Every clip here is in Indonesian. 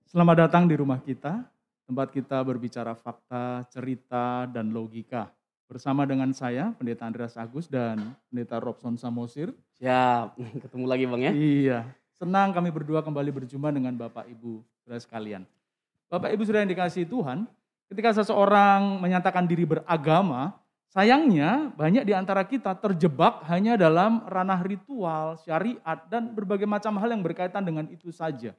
Selamat datang di rumah kita, tempat kita berbicara fakta, cerita, dan logika. Bersama dengan saya, Pendeta Andreas Agus dan Pendeta Robson Samosir. Siap, ketemu lagi Bang ya. Iya, senang kami berdua kembali berjumpa dengan Bapak Ibu saudara sekalian. Bapak Ibu sudah yang dikasihi Tuhan, ketika seseorang menyatakan diri beragama, sayangnya banyak di antara kita terjebak hanya dalam ranah ritual, syariat, dan berbagai macam hal yang berkaitan dengan itu saja.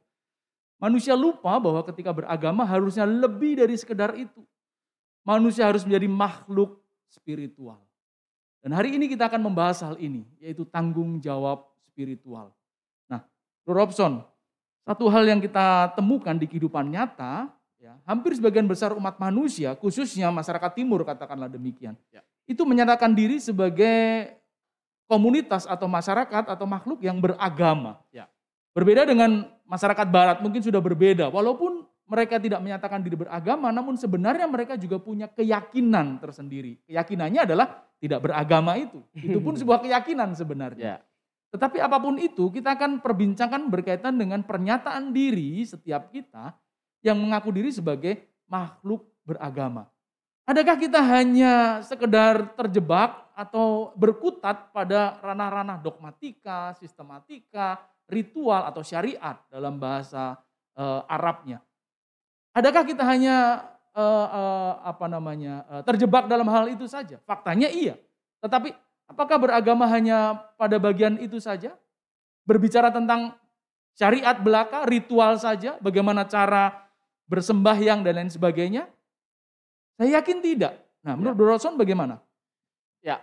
Manusia lupa bahwa ketika beragama harusnya lebih dari sekedar itu. Manusia harus menjadi makhluk spiritual. Dan hari ini kita akan membahas hal ini, yaitu tanggung jawab spiritual. Nah, Bro Robson, satu hal yang kita temukan di kehidupan nyata, ya, hampir sebagian besar umat manusia, khususnya masyarakat timur katakanlah demikian, Ya. itu menyatakan diri sebagai komunitas atau masyarakat atau makhluk yang beragama. Ya. Berbeda dengan masyarakat barat mungkin sudah berbeda. Walaupun mereka tidak menyatakan diri beragama, namun sebenarnya mereka juga punya keyakinan tersendiri. Keyakinannya adalah tidak beragama itu. Itu pun sebuah keyakinan sebenarnya. Ya. Tetapi apapun itu kita akan perbincangkan berkaitan dengan pernyataan diri setiap kita yang mengaku diri sebagai makhluk beragama. Adakah kita hanya sekedar terjebak atau berkutat pada ranah-ranah dogmatika, sistematika, ritual atau syariat dalam bahasa Arabnya. Adakah kita hanya terjebak dalam hal itu saja? Faktanya iya. Tetapi apakah beragama hanya pada bagian itu saja? Berbicara tentang syariat belaka, ritual saja, bagaimana cara bersembahyang dan lain sebagainya? Saya yakin tidak. Nah, menurut Bro Robson bagaimana? Ya,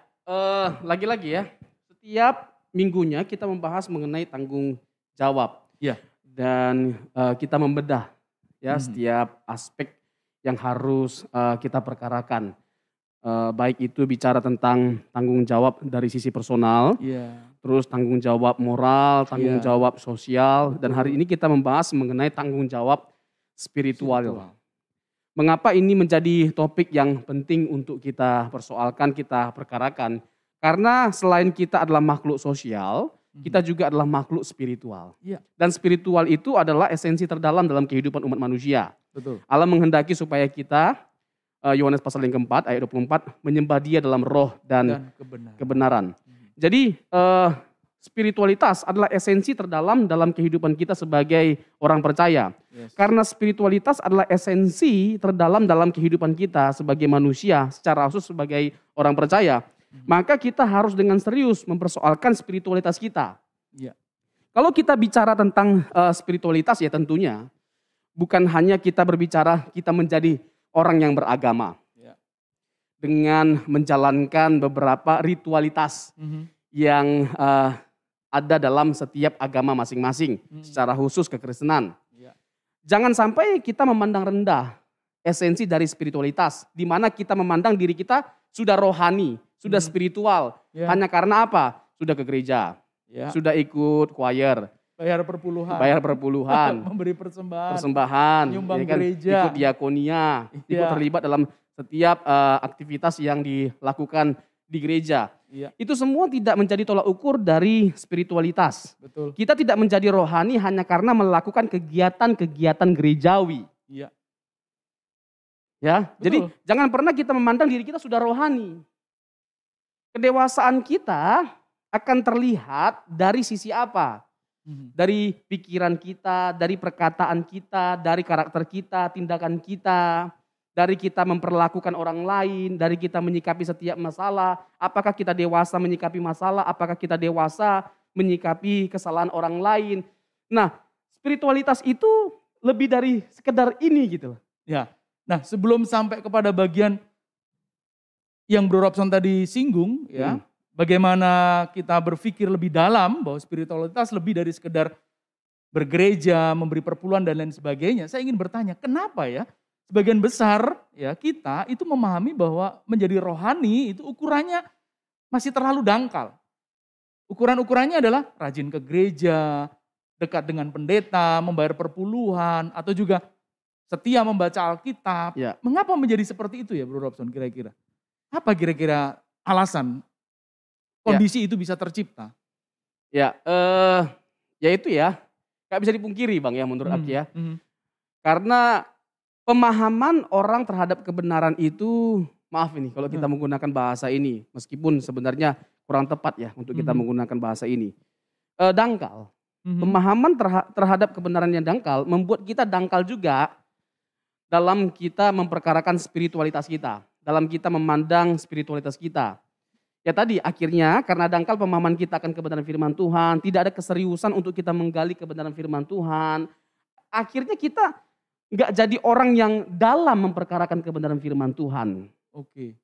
lagi-lagi ya, setiap minggunya kita membahas mengenai tanggung jawab. Ya. Dan kita membedah ya setiap aspek yang harus kita perkarakan. Baik itu bicara tentang tanggung jawab dari sisi personal, terus tanggung jawab moral, tanggung jawab sosial, dan hari ini kita membahas mengenai tanggung jawab spiritual. Mengapa ini menjadi topik yang penting untuk kita persoalkan, kita perkarakan? Karena selain kita adalah makhluk sosial, kita juga adalah makhluk spiritual. Dan spiritual itu adalah esensi terdalam dalam kehidupan umat manusia. Betul. Allah menghendaki supaya kita, Yohanes pasal yang keempat, ayat 24, menyembah Dia dalam roh dan kebenaran. Jadi spiritualitas adalah esensi terdalam dalam kehidupan kita sebagai orang percaya. Karena spiritualitas adalah esensi terdalam dalam kehidupan kita sebagai manusia, secara khusus sebagai orang percaya. Maka kita harus dengan serius mempersoalkan spiritualitas kita. Kalau kita bicara tentang spiritualitas ya tentunya bukan hanya kita berbicara kita menjadi orang yang beragama. Dengan menjalankan beberapa ritualitas yang ada dalam setiap agama masing-masing, secara khusus kekristenan. Jangan sampai kita memandang rendah esensi dari spiritualitas, di mana kita memandang diri kita sudah rohani, sudah spiritual. Hanya karena apa? Sudah ke gereja, sudah ikut choir, bayar perpuluhan, memberi persembahan, menyumbang gereja, ikut diakonia, ikut terlibat dalam setiap aktivitas yang dilakukan di gereja. Itu semua tidak menjadi tolak ukur dari spiritualitas. Betul. Kita tidak menjadi rohani hanya karena melakukan kegiatan-kegiatan gerejawi. Jadi jangan pernah kita memandang diri kita sudah rohani. Kedewasaan kita akan terlihat dari sisi apa? Dari pikiran kita, dari perkataan kita, dari karakter kita, tindakan kita. Dari kita memperlakukan orang lain, dari kita menyikapi setiap masalah. Apakah kita dewasa menyikapi masalah, apakah kita dewasa menyikapi kesalahan orang lain. Nah, spiritualitas itu lebih dari sekedar ini gitu. Nah, sebelum sampai kepada bagian yang Bro Robson tadi singgung, bagaimana kita berpikir lebih dalam bahwa spiritualitas lebih dari sekedar bergereja, memberi perpuluhan dan lain sebagainya. Saya ingin bertanya, kenapa ya sebagian besar kita itu memahami bahwa menjadi rohani itu ukurannya masih terlalu dangkal. Ukurannya adalah rajin ke gereja, dekat dengan pendeta, membayar perpuluhan, atau juga setia membaca Alkitab. Mengapa menjadi seperti itu ya Bro Robson kira-kira? Apa kira-kira alasan kondisi itu bisa tercipta? Ya itu ya, gak bisa dipungkiri Bang ya menurut aku ya. Karena pemahaman orang terhadap kebenaran itu, maaf ini kalau kita menggunakan bahasa ini, meskipun sebenarnya kurang tepat ya untuk kita menggunakan bahasa ini. Dangkal. Pemahaman terhadap kebenaran yang dangkal membuat kita dangkal juga dalam kita memperkarakan spiritualitas kita, dalam kita memandang spiritualitas kita. Ya tadi akhirnya karena dangkal pemahaman kita akan kebenaran firman Tuhan, tidak ada keseriusan untuk kita menggali kebenaran firman Tuhan. Akhirnya kita nggak jadi orang yang dalam memperkarakan kebenaran firman Tuhan. Oke.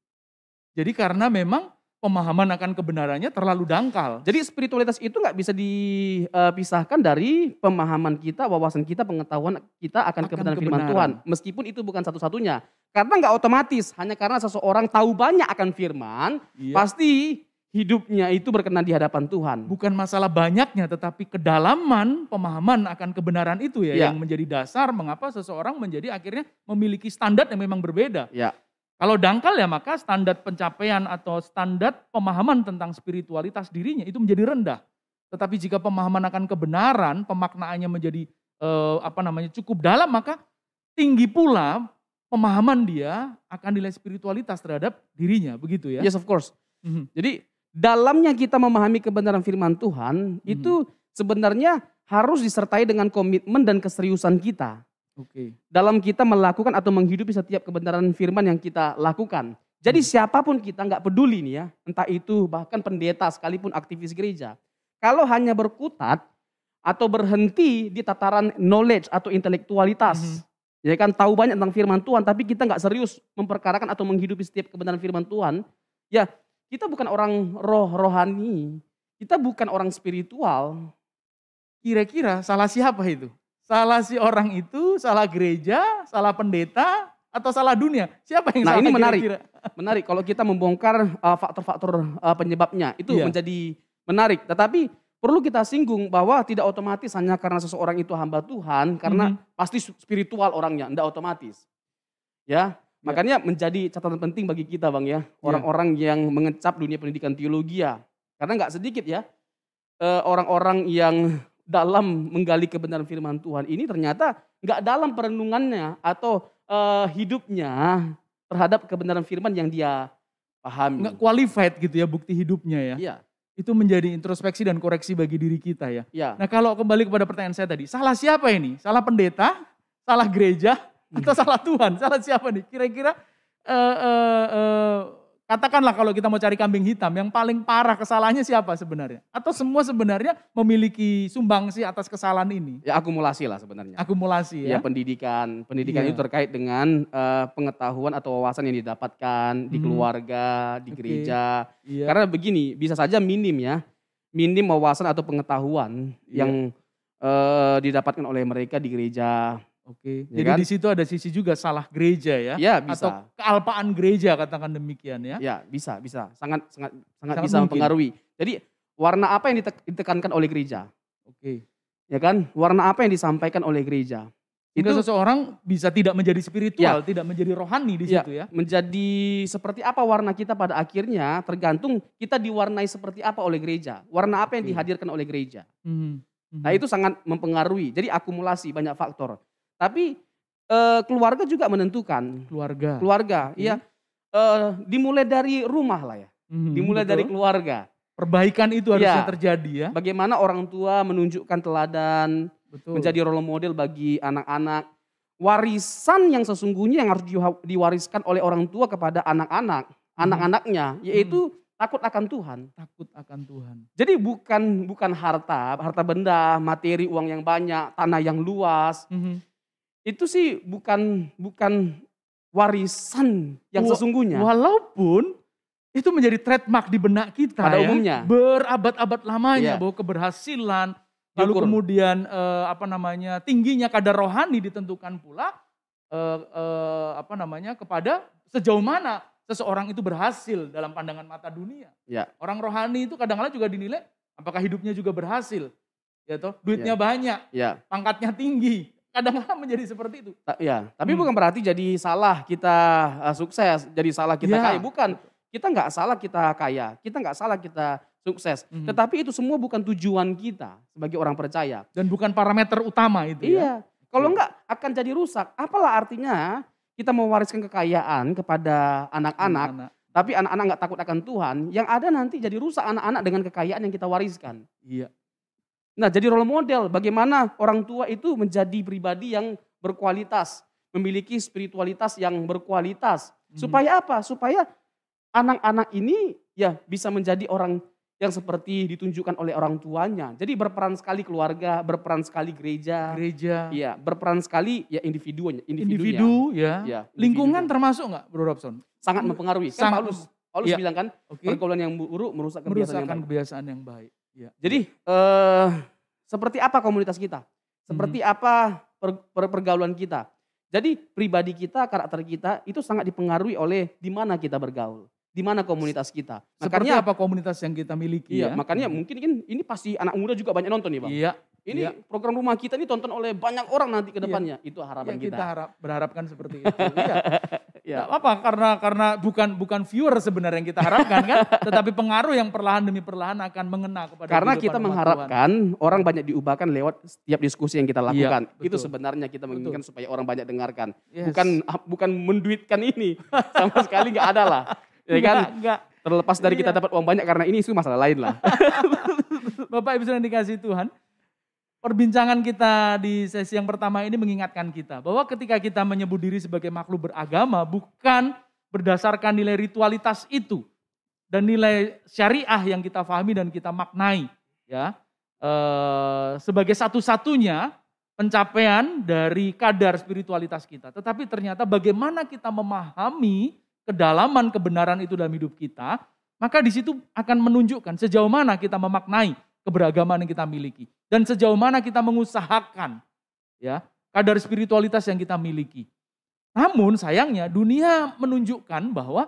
Jadi karena memang pemahaman akan kebenarannya terlalu dangkal. Jadi spiritualitas itu nggak bisa dipisahkan dari pemahaman kita, wawasan kita, pengetahuan kita akan kebenaran firman Tuhan. Meskipun itu bukan satu-satunya. Karena nggak otomatis, hanya karena seseorang tahu banyak akan firman, pasti hidupnya itu berkenan di hadapan Tuhan. Bukan masalah banyaknya, tetapi kedalaman pemahaman akan kebenaran itu yang menjadi dasar mengapa seseorang menjadi akhirnya memiliki standar yang memang berbeda. Kalau dangkal ya maka standar pencapaian atau standar pemahaman tentang spiritualitas dirinya itu menjadi rendah. Tetapi jika pemahaman akan kebenaran, pemaknaannya menjadi cukup dalam, maka tinggi pula pemahaman dia akan nilai spiritualitas terhadap dirinya, begitu ya? Yes, of course. Jadi dalamnya kita memahami kebenaran firman Tuhan itu sebenarnya harus disertai dengan komitmen dan keseriusan kita. Dalam kita melakukan atau menghidupi setiap kebenaran firman yang kita lakukan. Jadi siapapun kita nggak peduli nih ya, entah itu bahkan pendeta sekalipun aktivis gereja. Kalau hanya berkutat atau berhenti di tataran knowledge atau intelektualitas, ya kan tahu banyak tentang firman Tuhan, tapi kita nggak serius memperkarakan atau menghidupi setiap kebenaran firman Tuhan, ya kita bukan orang rohani, kita bukan orang spiritual. Kira-kira salah siapa itu? Salah si orang itu, salah gereja, salah pendeta, atau salah dunia? Siapa yang salah? Nah ini menarik, menarik kalau kita membongkar faktor-faktor penyebabnya, itu menjadi menarik. Tetapi perlu kita singgung bahwa tidak otomatis hanya karena seseorang itu hamba Tuhan, karena pasti spiritual orangnya, tidak otomatis. Ya, makanya menjadi catatan penting bagi kita Bang ya, orang-orang yang mengecap dunia pendidikan teologi ya. Karena nggak sedikit ya, orang-orang yang dalam menggali kebenaran firman Tuhan ini ternyata nggak dalam perenungannya atau hidupnya terhadap kebenaran firman yang dia pahami. Nggak qualified gitu ya bukti hidupnya ya. Iya. Itu menjadi introspeksi dan koreksi bagi diri kita ya. Nah kalau kembali kepada pertanyaan saya tadi, salah siapa ini? Salah pendeta, salah gereja, atau salah Tuhan? Salah siapa nih? Kira-kira katakanlah kalau kita mau cari kambing hitam, yang paling parah kesalahannya siapa sebenarnya? Atau semua sebenarnya memiliki sumbangsi atas kesalahan ini? Ya akumulasi lah sebenarnya. Akumulasi ya? Ya pendidikan itu terkait dengan pengetahuan atau wawasan yang didapatkan di keluarga, di gereja. Karena begini, bisa saja minim wawasan atau pengetahuan yang didapatkan oleh mereka di gereja. Jadi kan? Di situ ada sisi juga salah gereja ya? Ya bisa. Atau kealpaan gereja katakan demikian ya? Ya bisa, sangat bisa mempengaruhi. Jadi warna apa yang ditekankan oleh gereja? Ya kan, warna apa yang disampaikan oleh gereja? Itu seseorang bisa tidak menjadi spiritual, tidak menjadi rohani di situ ya? Menjadi seperti apa warna kita pada akhirnya tergantung kita diwarnai seperti apa oleh gereja. Warna apa yang dihadirkan oleh gereja. Nah itu sangat mempengaruhi, jadi akumulasi banyak faktor. Tapi keluarga juga menentukan. Keluarga, iya. Dimulai dari rumah lah ya. Dimulai dari keluarga. Perbaikan itu harusnya terjadi ya. Bagaimana orang tua menunjukkan teladan, menjadi role model bagi anak-anak. Warisan yang sesungguhnya yang harus diwariskan oleh orang tua kepada anak-anaknya, yaitu takut akan Tuhan. Takut akan Tuhan. Jadi bukan harta benda, materi, uang yang banyak, tanah yang luas. Itu sih bukan warisan yang sesungguhnya. Walaupun itu menjadi trademark di benak kita pada umumnya. Berabad-abad lamanya bahwa keberhasilan, lalu kemudian tingginya kadar rohani ditentukan pula kepada sejauh mana seseorang itu berhasil dalam pandangan mata dunia. Orang rohani itu kadang-kadang juga dinilai apakah hidupnya juga berhasil. Ya toh, duitnya banyak, pangkatnya tinggi. Kadang-kadang menjadi seperti itu. Tapi bukan berarti jadi salah kita sukses, jadi salah kita kaya. Bukan, kita nggak salah kita kaya, kita nggak salah kita sukses. Tetapi itu semua bukan tujuan kita sebagai orang percaya. Dan bukan parameter utama itu ya. Kalau enggak akan jadi rusak. Apalah artinya kita mewariskan kekayaan kepada anak-anak, tapi anak-anak enggak takut akan Tuhan, yang ada nanti jadi rusak anak-anak dengan kekayaan yang kita wariskan. Iya. Nah, jadi role model bagaimana orang tua itu menjadi pribadi yang berkualitas, memiliki spiritualitas yang berkualitas. Supaya apa? Supaya anak-anak ini ya bisa menjadi orang yang seperti ditunjukkan oleh orang tuanya. Jadi berperan sekali keluarga, berperan sekali gereja. Iya, berperan sekali ya individunya. Individu ya. Lingkungan termasuk enggak, Bro Robson? Sangat mempengaruhi. Kan Paulus bilang kan, pergaulan yang buruk merusak kebiasaan yang baik. Ya. Jadi seperti apa komunitas kita? Seperti apa pergaulan kita? Jadi pribadi kita, karakter kita itu sangat dipengaruhi oleh di mana kita bergaul. Di mana komunitas kita. Seperti apa komunitas yang kita miliki ya. Makanya mungkin ini pasti anak muda juga banyak nonton nih Bang. Iya. Ini program rumah kita ini tonton oleh banyak orang nanti ke depannya. Itu harapan kita. Kita berharapkan seperti itu. Iya. Apa? Karena bukan viewer sebenarnya yang kita harapkan kan. Tetapi pengaruh yang perlahan demi perlahan akan mengena kepada karena kita mengharapkan orang banyak diubahkan lewat setiap diskusi yang kita lakukan. Itu sebenarnya kita menginginkan supaya orang banyak dengarkan. Bukan menduitkan ini. Sama sekali nggak ada lah. Ya kan? Enggak. Terlepas dari kita dapat uang banyak karena ini itu masalah lain lah. Bapak Ibu sudah dikasih Tuhan. Perbincangan kita di sesi yang pertama ini mengingatkan kita bahwa ketika kita menyebut diri sebagai makhluk beragama bukan berdasarkan nilai ritualitas itu dan nilai syariah yang kita pahami dan kita maknai ya sebagai satu-satunya pencapaian dari kadar spiritualitas kita. Tetapi ternyata bagaimana kita memahami kedalaman kebenaran itu dalam hidup kita, maka di situ akan menunjukkan sejauh mana kita memaknai keberagaman yang kita miliki dan sejauh mana kita mengusahakan ya kadar spiritualitas yang kita miliki. Namun sayangnya dunia menunjukkan bahwa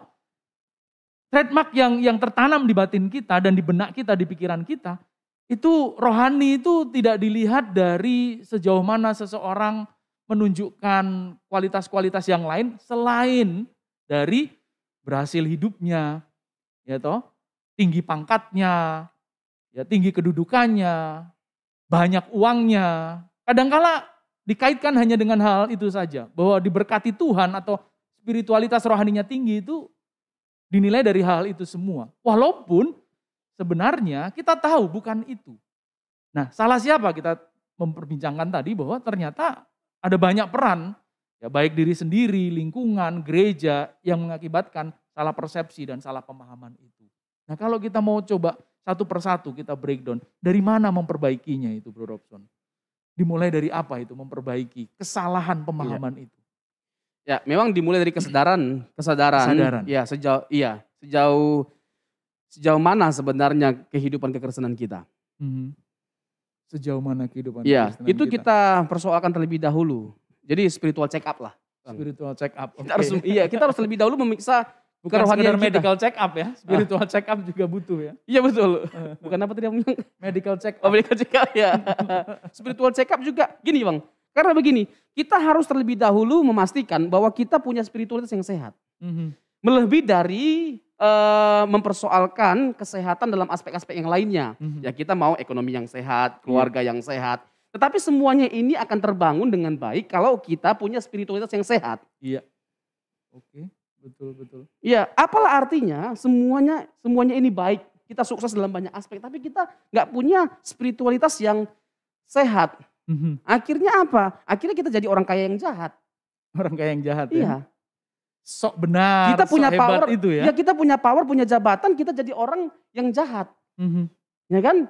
trademark yang tertanam di batin kita dan di benak kita, di pikiran kita, itu rohani itu tidak dilihat dari sejauh mana seseorang menunjukkan kualitas-kualitas yang lain selain dari berhasil hidupnya, ya toh, tinggi pangkatnya, ya tinggi kedudukannya, banyak uangnya. Kadangkala dikaitkan hanya dengan hal itu saja, bahwa diberkati Tuhan atau spiritualitas rohaninya tinggi itu dinilai dari hal itu semua. Walaupun sebenarnya kita tahu bukan itu. Nah, salah siapa kita memperbincangkan tadi bahwa ternyata ada banyak peran. Ya, baik diri sendiri, lingkungan, gereja yang mengakibatkan salah persepsi dan salah pemahaman itu. Nah kalau kita mau coba satu persatu kita breakdown, dari mana memperbaikinya itu Bro Robson? Dimulai dari apa itu memperbaiki kesalahan pemahaman itu? Ya memang dimulai dari kesadaran. Ya sejauh mana sebenarnya kehidupan kekristenan kita. Sejauh mana kehidupan kekristenan kita. Itu kita persoalkan terlebih dahulu. Jadi spiritual check up lah. Spiritual check up. Okay. Kita harus lebih dahulu memiksa bukan sekedar medical check up ya. Spiritual check up juga butuh ya. Iya betul. Bukan apa tadi yang medical check up. Oh, medical check up ya. Spiritual check up juga gini Bang. Karena begini, kita harus terlebih dahulu memastikan bahwa kita punya spiritualitas yang sehat. Melebih dari mempersoalkan kesehatan dalam aspek-aspek yang lainnya. Ya kita mau ekonomi yang sehat, keluarga yang sehat. Tetapi semuanya ini akan terbangun dengan baik kalau kita punya spiritualitas yang sehat. Iya. Oke, betul. Iya, apalah artinya semuanya ini baik. Kita sukses dalam banyak aspek, tapi kita nggak punya spiritualitas yang sehat. Akhirnya apa? Akhirnya kita jadi orang kaya yang jahat. Orang kaya yang jahat ya? Sok benar, kita punya power itu ya. Ya kita punya power, punya jabatan, kita jadi orang yang jahat. Ya kan?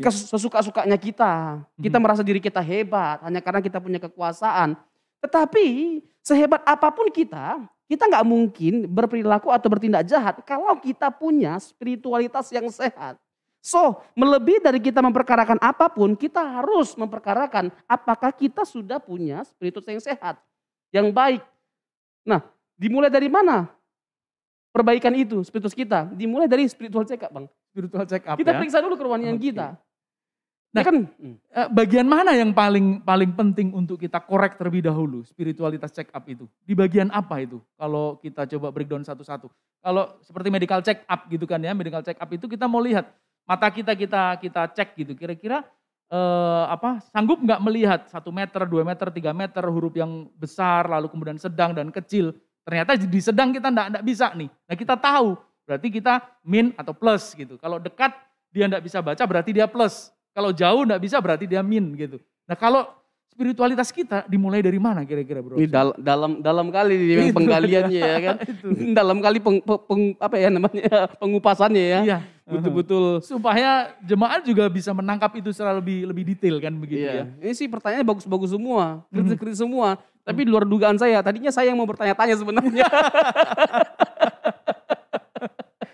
Sesuka-sukanya kita. Kita merasa diri kita hebat hanya karena kita punya kekuasaan. Tetapi sehebat apapun kita nggak mungkin berperilaku atau bertindak jahat kalau kita punya spiritualitas yang sehat. So, melebihi dari kita memperkarakan apapun, kita harus memperkarakan apakah kita sudah punya spiritualitas yang sehat, yang baik. Nah, dimulai dari mana? Perbaikan itu, spiritualitas kita. Dimulai dari spiritual check up Bang. Spiritual check up kita periksa dulu kerohanian kita. Nah, bagian mana yang paling penting untuk kita korek terlebih dahulu spiritualitas check up itu? Di bagian apa itu? Kalau kita coba breakdown satu-satu. Kalau seperti medical check up gitu kan ya, medical check up itu kita mau lihat mata kita cek gitu. Kira-kira sanggup nggak melihat 1 meter, 2 meter, 3 meter huruf yang besar, lalu kemudian sedang dan kecil. Ternyata di sedang kita enggak bisa nih. Nah kita tahu, berarti kita min atau plus gitu. Kalau dekat dia enggak bisa baca berarti dia plus. Kalau jauh enggak bisa berarti dia min gitu. Nah kalau spiritualitas kita dimulai dari mana kira-kira bro? Ini dalam kali ini penggaliannya ya kan. Dalam kali pengupasannya ya. Iya. Betul-betul. Supaya jemaat juga bisa menangkap itu secara lebih detail kan begitu ya. Ini sih pertanyaannya bagus-bagus semua. Kritis-kritis semua. Tapi di luar dugaan saya. Tadinya saya yang mau bertanya-tanya sebenarnya.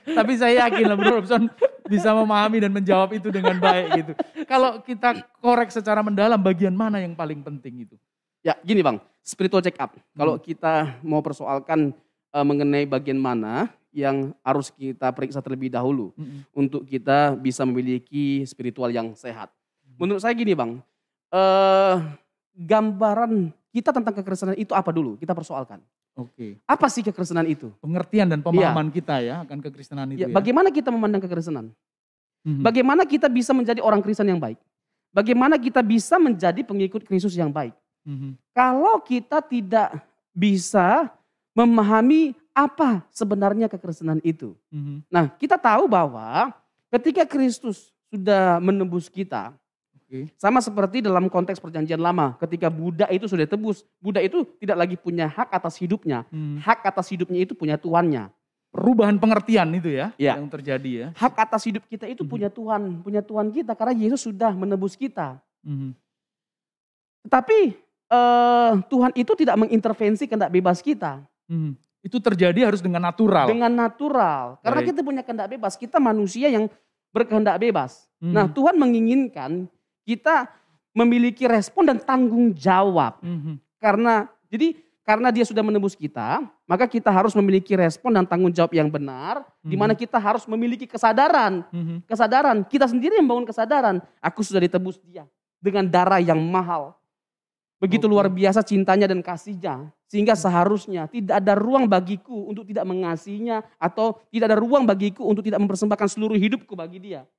Tapi saya yakin lah Bro Robson bisa memahami dan menjawab itu dengan baik gitu. Kalau kita korek secara mendalam bagian mana yang paling penting itu? Ya gini Bang, spiritual check up. Kalau kita mau persoalkan mengenai bagian mana yang harus kita periksa terlebih dahulu untuk kita bisa memiliki spiritual yang sehat. Menurut saya gini Bang, gambaran kita tentang kekristenan itu apa dulu? Kita persoalkan. Oke. Apa sih kekristenan itu? Pengertian dan pemahaman kita ya akan kekristenan itu. Bagaimana kita memandang kekristenan? Bagaimana kita bisa menjadi orang Kristen yang baik? Bagaimana kita bisa menjadi pengikut Kristus yang baik? Kalau kita tidak bisa memahami apa sebenarnya kekristenan itu. Nah kita tahu bahwa ketika Kristus sudah menebus kita, sama seperti dalam konteks perjanjian lama, ketika budak itu sudah tebus, budak itu tidak lagi punya hak atas hidupnya. Hak atas hidupnya itu punya tuannya. Perubahan pengertian itu ya yang terjadi ya. Hak atas hidup kita itu punya Tuhan kita karena Yesus sudah menebus kita. Tetapi Tuhan itu tidak mengintervensi kehendak bebas kita. Itu terjadi harus dengan natural. Dengan natural. Karena kita punya kehendak bebas, kita manusia yang berkehendak bebas. Nah Tuhan menginginkan kita memiliki respon dan tanggung jawab. Karena dia sudah menebus kita, maka kita harus memiliki respon dan tanggung jawab yang benar, di mana kita harus memiliki kesadaran. Kesadaran, kita sendiri yang membangun kesadaran. Aku sudah ditebus dia dengan darah yang mahal. Begitu luar biasa cintanya dan kasihnya. Sehingga seharusnya tidak ada ruang bagiku untuk tidak mengasihinya, atau tidak ada ruang bagiku untuk tidak mempersembahkan seluruh hidupku bagi dia.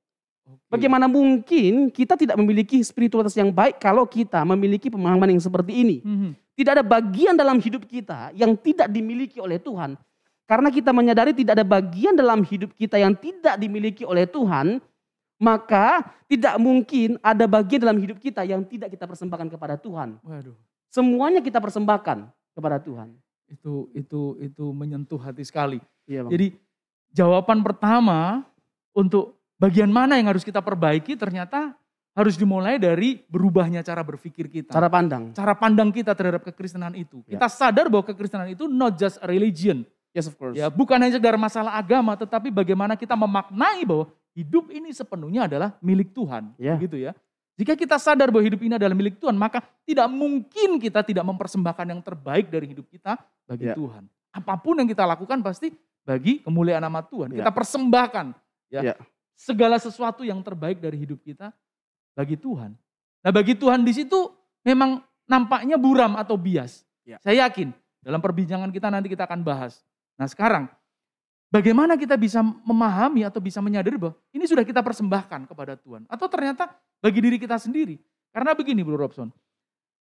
Bagaimana mungkin kita tidak memiliki spiritualitas yang baik kalau kita memiliki pemahaman yang seperti ini? Tidak ada bagian dalam hidup kita yang tidak dimiliki oleh Tuhan. Karena kita menyadari tidak ada bagian dalam hidup kita yang tidak dimiliki oleh Tuhan, maka tidak mungkin ada bagian dalam hidup kita yang tidak kita persembahkan kepada Tuhan. Semuanya kita persembahkan kepada Tuhan. Itu menyentuh hati sekali. Iya, Bang. Jadi jawaban pertama untuk bagian mana yang harus kita perbaiki ternyata harus dimulai dari berubahnya cara berpikir kita. Cara pandang. Cara pandang kita terhadap kekristenan itu. Kita sadar bahwa kekristenan itu not just a religion. Yes, of course. Ya, bukan hanya sekedar masalah agama, tetapi bagaimana kita memaknai bahwa hidup ini sepenuhnya adalah milik Tuhan. Gitu ya. Jika kita sadar bahwa hidup ini adalah milik Tuhan, maka tidak mungkin kita tidak mempersembahkan yang terbaik dari hidup kita bagi Tuhan. Apapun yang kita lakukan pasti bagi kemuliaan nama Tuhan. Kita persembahkan segala sesuatu yang terbaik dari hidup kita bagi Tuhan. Nah bagi Tuhan di situ memang nampaknya buram atau bias. Saya yakin dalam perbincangan kita nanti kita akan bahas. Nah sekarang bagaimana kita bisa memahami atau bisa menyadari bahwa ini sudah kita persembahkan kepada Tuhan. Atau ternyata bagi diri kita sendiri. Karena begini Bro Robson.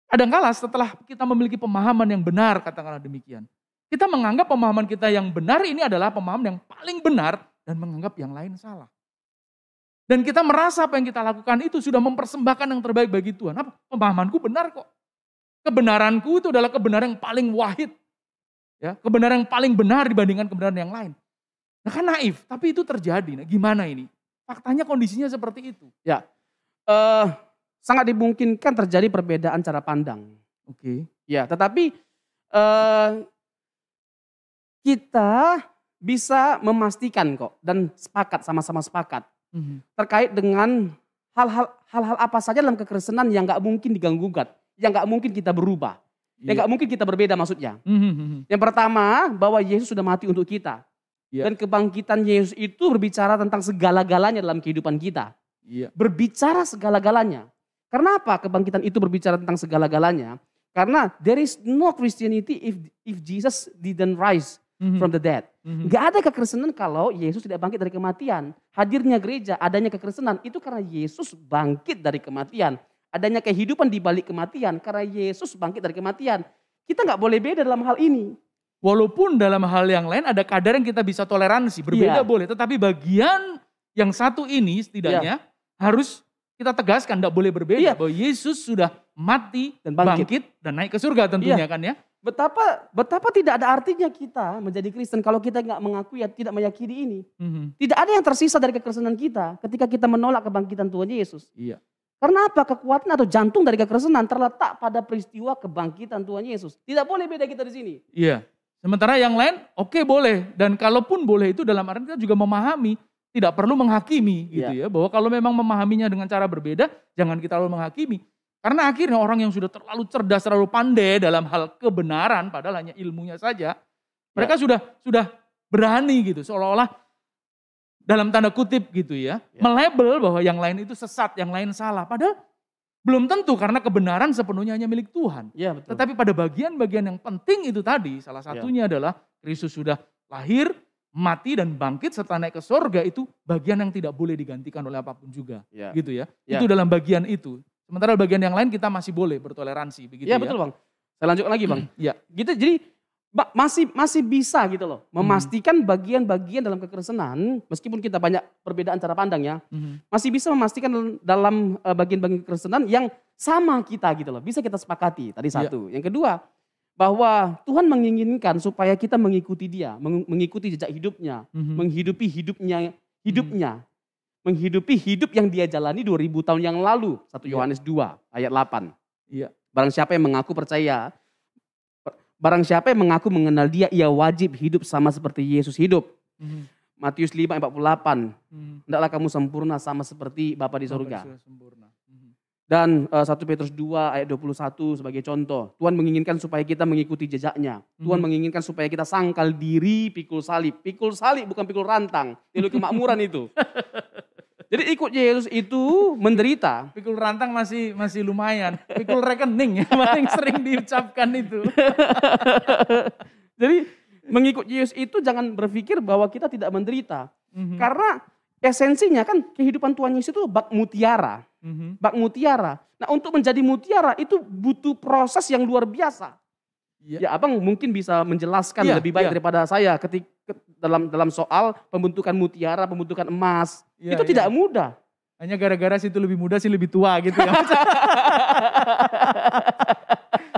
Kadangkala setelah kita memiliki pemahaman yang benar, katakanlah demikian. Kita menganggap pemahaman kita yang benar ini adalah pemahaman yang paling benar dan menganggap yang lain salah. Dan kita merasa apa yang kita lakukan itu sudah mempersembahkan yang terbaik bagi Tuhan. Apa? Pemahamanku benar kok. Kebenaranku itu adalah kebenaran yang paling wahid. Ya, kebenaran yang paling benar dibandingkan kebenaran yang lain. Nah kan naif, tapi itu terjadi. Nah gimana ini? Faktanya kondisinya seperti itu. Ya, sangat dimungkinkan terjadi perbedaan cara pandang. Ya, tetapi kita bisa memastikan kok dan sepakat, sama-sama sepakat. Terkait dengan hal-hal apa saja dalam kekristenan yang gak mungkin diganggu-gugat, yang gak mungkin kita berubah, yang gak mungkin kita berbeda maksudnya. Yang pertama, bahwa Yesus sudah mati untuk kita. Dan kebangkitan Yesus itu berbicara tentang segala-galanya dalam kehidupan kita. Berbicara segala-galanya. Karena apa kebangkitan itu berbicara tentang segala-galanya? Karena there is no Christianity if Jesus didn't rise. from the dead. Gak ada kekristenan kalau Yesus tidak bangkit dari kematian. Hadirnya gereja, adanya kekristenan itu karena Yesus bangkit dari kematian. Adanya kehidupan di balik kematian karena Yesus bangkit dari kematian. Kita gak boleh beda dalam hal ini. Walaupun dalam hal yang lain ada kadar yang kita bisa toleransi, berbeda boleh. Tetapi bagian yang satu ini setidaknya harus kita tegaskan, tidak boleh berbeda. Bahwa Yesus sudah mati, dan bangkit, dan naik ke surga tentunya kan ya. Betapa tidak ada artinya kita menjadi Kristen kalau kita nggak mengakui, tidak meyakini ini. Tidak ada yang tersisa dari kekristenan kita ketika kita menolak kebangkitan Tuhan Yesus. Iya. Karena apa? Kekuatan atau jantung dari kekristenan terletak pada peristiwa kebangkitan Tuhan Yesus. Tidak boleh beda kita di sini. Iya. Sementara yang lain oke, boleh. Dan kalaupun boleh itu dalam arti kita juga memahami. Tidak perlu menghakimi gitu ya. Bahwa kalau memang memahaminya dengan cara berbeda, jangan kita lalu menghakimi. Karena akhirnya orang yang sudah terlalu cerdas, terlalu pandai dalam hal kebenaran, padahal hanya ilmunya saja. Mereka sudah berani gitu, seolah-olah dalam tanda kutip gitu ya. Melabel bahwa yang lain itu sesat, yang lain salah. Padahal belum tentu karena kebenaran sepenuhnya hanya milik Tuhan. Ya, betul. Tetapi pada bagian-bagian yang penting itu tadi, salah satunya adalah Kristus sudah lahir, mati dan bangkit serta naik ke sorga, itu bagian yang tidak boleh digantikan oleh apapun juga. Gitu ya. Itu dalam bagian itu. Sementara bagian yang lain kita masih boleh bertoleransi. Begitu ya, betul Bang. Saya lanjutkan lagi Bang. Gitu, jadi masih bisa gitu loh. Memastikan bagian-bagian dalam kekristenan, meskipun kita banyak perbedaan cara pandang ya. Masih bisa memastikan dalam bagian-bagian kekristenan yang sama kita gitu loh. Bisa kita sepakati, tadi satu. Yang kedua, bahwa Tuhan menginginkan supaya kita mengikuti Dia, mengikuti jejak hidupnya, menghidupi hidupnya, menghidupi hidup yang Dia jalani 2000 tahun yang lalu. 1 Yohanes 2 ayat 8. Barang siapa yang mengaku percaya, barang siapa yang mengaku mengenal Dia, ia wajib hidup sama seperti Yesus hidup. Matius 5 ayat 48. Hendaklah kamu sempurna sama seperti Bapa di surga. Dan 1 Petrus 2 ayat 21 sebagai contoh. Tuhan menginginkan supaya kita mengikuti jejaknya. Tuhan menginginkan supaya kita sangkal diri, pikul salib. Pikul salib bukan pikul rantang. Itu kemakmuran itu. Jadi ikut Yesus itu menderita. Pikul rantang masih lumayan. Pikul rekening yang paling sering diucapkan itu. Jadi mengikut Yesus itu jangan berpikir bahwa kita tidak menderita. Karena esensinya kan kehidupan Tuhan Yesus itu bak mutiara. Bak mutiara. Nah, untuk menjadi mutiara itu butuh proses yang luar biasa. Ya Abang mungkin bisa menjelaskan lebih baik daripada saya ketika dalam soal pembentukan mutiara, pembentukan emas. Itu tidak mudah. Hanya gara-gara situ lebih muda sih lebih tua gitu ya.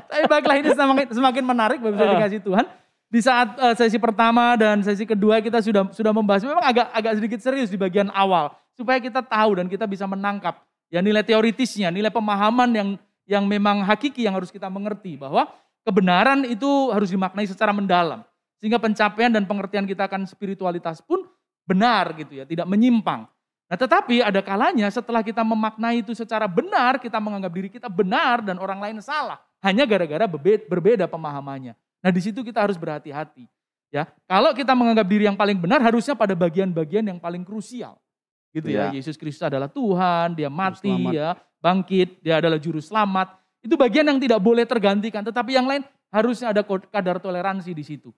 Tapi baiklah, ini semakin menarik Bapak saya dikasih Tuhan. Di saat sesi pertama dan sesi kedua kita sudah membahas, memang agak sedikit serius di bagian awal. Supaya kita tahu dan kita bisa menangkap ya nilai teoritisnya, nilai pemahaman yang memang hakiki yang harus kita mengerti. Bahwa kebenaran itu harus dimaknai secara mendalam. Sehingga pencapaian dan pengertian kita akan spiritualitas pun benar gitu ya, tidak menyimpang. Nah tetapi ada kalanya setelah kita memaknai itu secara benar, kita menganggap diri kita benar dan orang lain salah. Hanya gara-gara berbeda pemahamannya. Nah di situ kita harus berhati-hati. Ya, kalau kita menganggap diri yang paling benar harusnya pada bagian-bagian yang paling krusial. Gitu ya, Yesus Kristus adalah Tuhan, Dia mati, ya, bangkit, Dia adalah juru selamat. Itu bagian yang tidak boleh tergantikan, tetapi yang lain harusnya ada kadar toleransi di situ.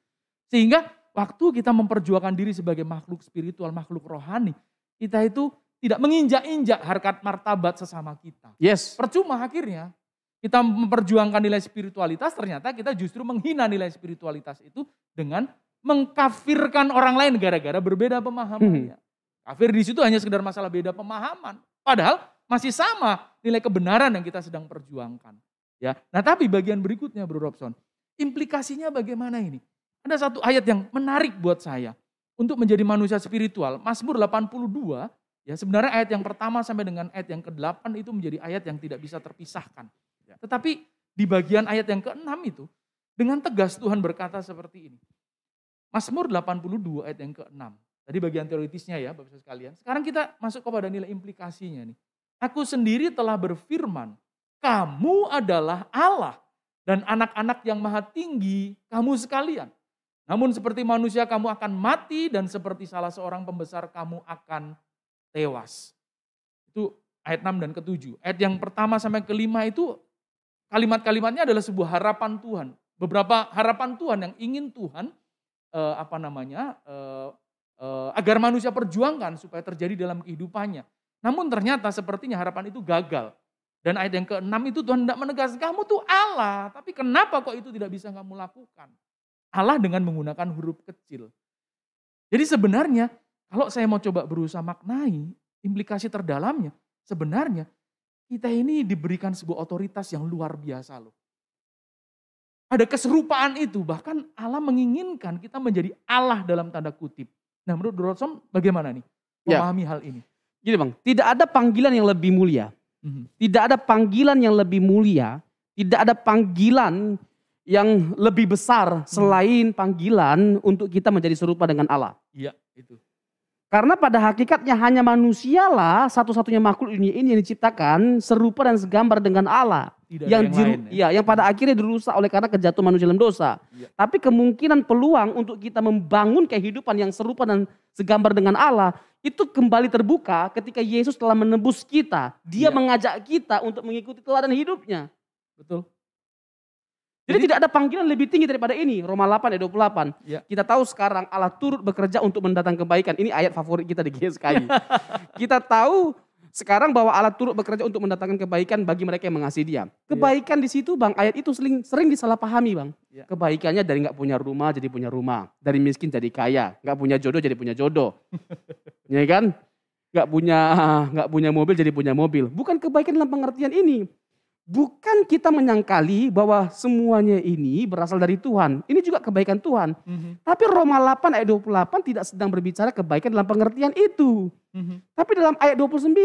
Sehingga waktu kita memperjuangkan diri sebagai makhluk spiritual, makhluk rohani, kita itu tidak menginjak-injak harkat martabat sesama kita. Yes. Percuma akhirnya. Kita memperjuangkan nilai spiritualitas, ternyata kita justru menghina nilai spiritualitas itu dengan mengkafirkan orang lain gara-gara berbeda pemahamannya. Kafir di situ hanya sekedar masalah beda pemahaman. Padahal masih sama nilai kebenaran yang kita sedang perjuangkan. Ya. Nah tapi bagian berikutnya Bro Robson, implikasinya bagaimana ini? Ada satu ayat yang menarik buat saya untuk menjadi manusia spiritual. Mazmur 82, ya sebenarnya ayat yang pertama sampai dengan ayat yang ke-8 itu menjadi ayat yang tidak bisa terpisahkan. Tetapi di bagian ayat yang ke-6 itu, dengan tegas Tuhan berkata seperti ini. Mazmur 82 ayat yang ke-6. Tadi bagian teoritisnya ya Bapak Ibu sekalian. Sekarang kita masuk kepada nilai implikasinya nih. Aku sendiri telah berfirman, kamu adalah Allah dan anak-anak yang maha tinggi kamu sekalian. Namun seperti manusia kamu akan mati dan seperti salah seorang pembesar kamu akan tewas. Itu ayat 6 dan ke-7. Ayat yang pertama sampai ke-5 itu kalimat-kalimatnya adalah sebuah harapan Tuhan. Beberapa harapan Tuhan yang ingin Tuhan agar manusia perjuangkan supaya terjadi dalam kehidupannya. Namun ternyata sepertinya harapan itu gagal. Dan ayat yang ke-6 itu Tuhan tidak menegaskan, kamu tuh Allah, tapi kenapa kok itu tidak bisa kamu lakukan? Allah dengan menggunakan huruf kecil. Jadi sebenarnya kalau saya mau coba berusaha maknai implikasi terdalamnya, sebenarnya kita ini diberikan sebuah otoritas yang luar biasa loh. Ada keserupaan itu, bahkan Allah menginginkan kita menjadi Allah dalam tanda kutip. Nah menurut Dorotson bagaimana nih memahami hal ini? Gini Bang, tidak ada panggilan yang lebih mulia. Tidak ada panggilan yang lebih mulia, tidak ada panggilan yang lebih besar selain panggilan untuk kita menjadi serupa dengan Allah. Iya, itu. Karena pada hakikatnya hanya manusialah satu-satunya makhluk dunia ini yang diciptakan serupa dan segambar dengan Allah. Tidak yang pada akhirnya dirusak oleh karena kejatuhan manusia dalam dosa. Ya. Tapi kemungkinan peluang untuk kita membangun kehidupan yang serupa dan segambar dengan Allah itu kembali terbuka ketika Yesus telah menebus kita. Dia mengajak kita untuk mengikuti teladan hidupnya. Betul. Jadi tidak ada panggilan lebih tinggi daripada ini. Roma 8 ayat 28. Ya. Kita tahu sekarang Allah turut bekerja untuk mendatangkan kebaikan. Ini ayat favorit kita di GSKI. Kita tahu sekarang bahwa Allah turut bekerja untuk mendatangkan kebaikan bagi mereka yang mengasihi Dia. Kebaikan di situ Bang, ayat itu sering disalahpahami Bang. Ya. Kebaikannya dari nggak punya rumah jadi punya rumah. Dari miskin jadi kaya. Nggak punya jodoh jadi punya jodoh. Ya kan? Nggak punya mobil jadi punya mobil. Bukan kebaikan dalam pengertian ini. Bukan kita menyangkali bahwa semuanya ini berasal dari Tuhan. Ini juga kebaikan Tuhan. Tapi Roma 8 ayat 28 tidak sedang berbicara kebaikan dalam pengertian itu. Tapi dalam ayat 29,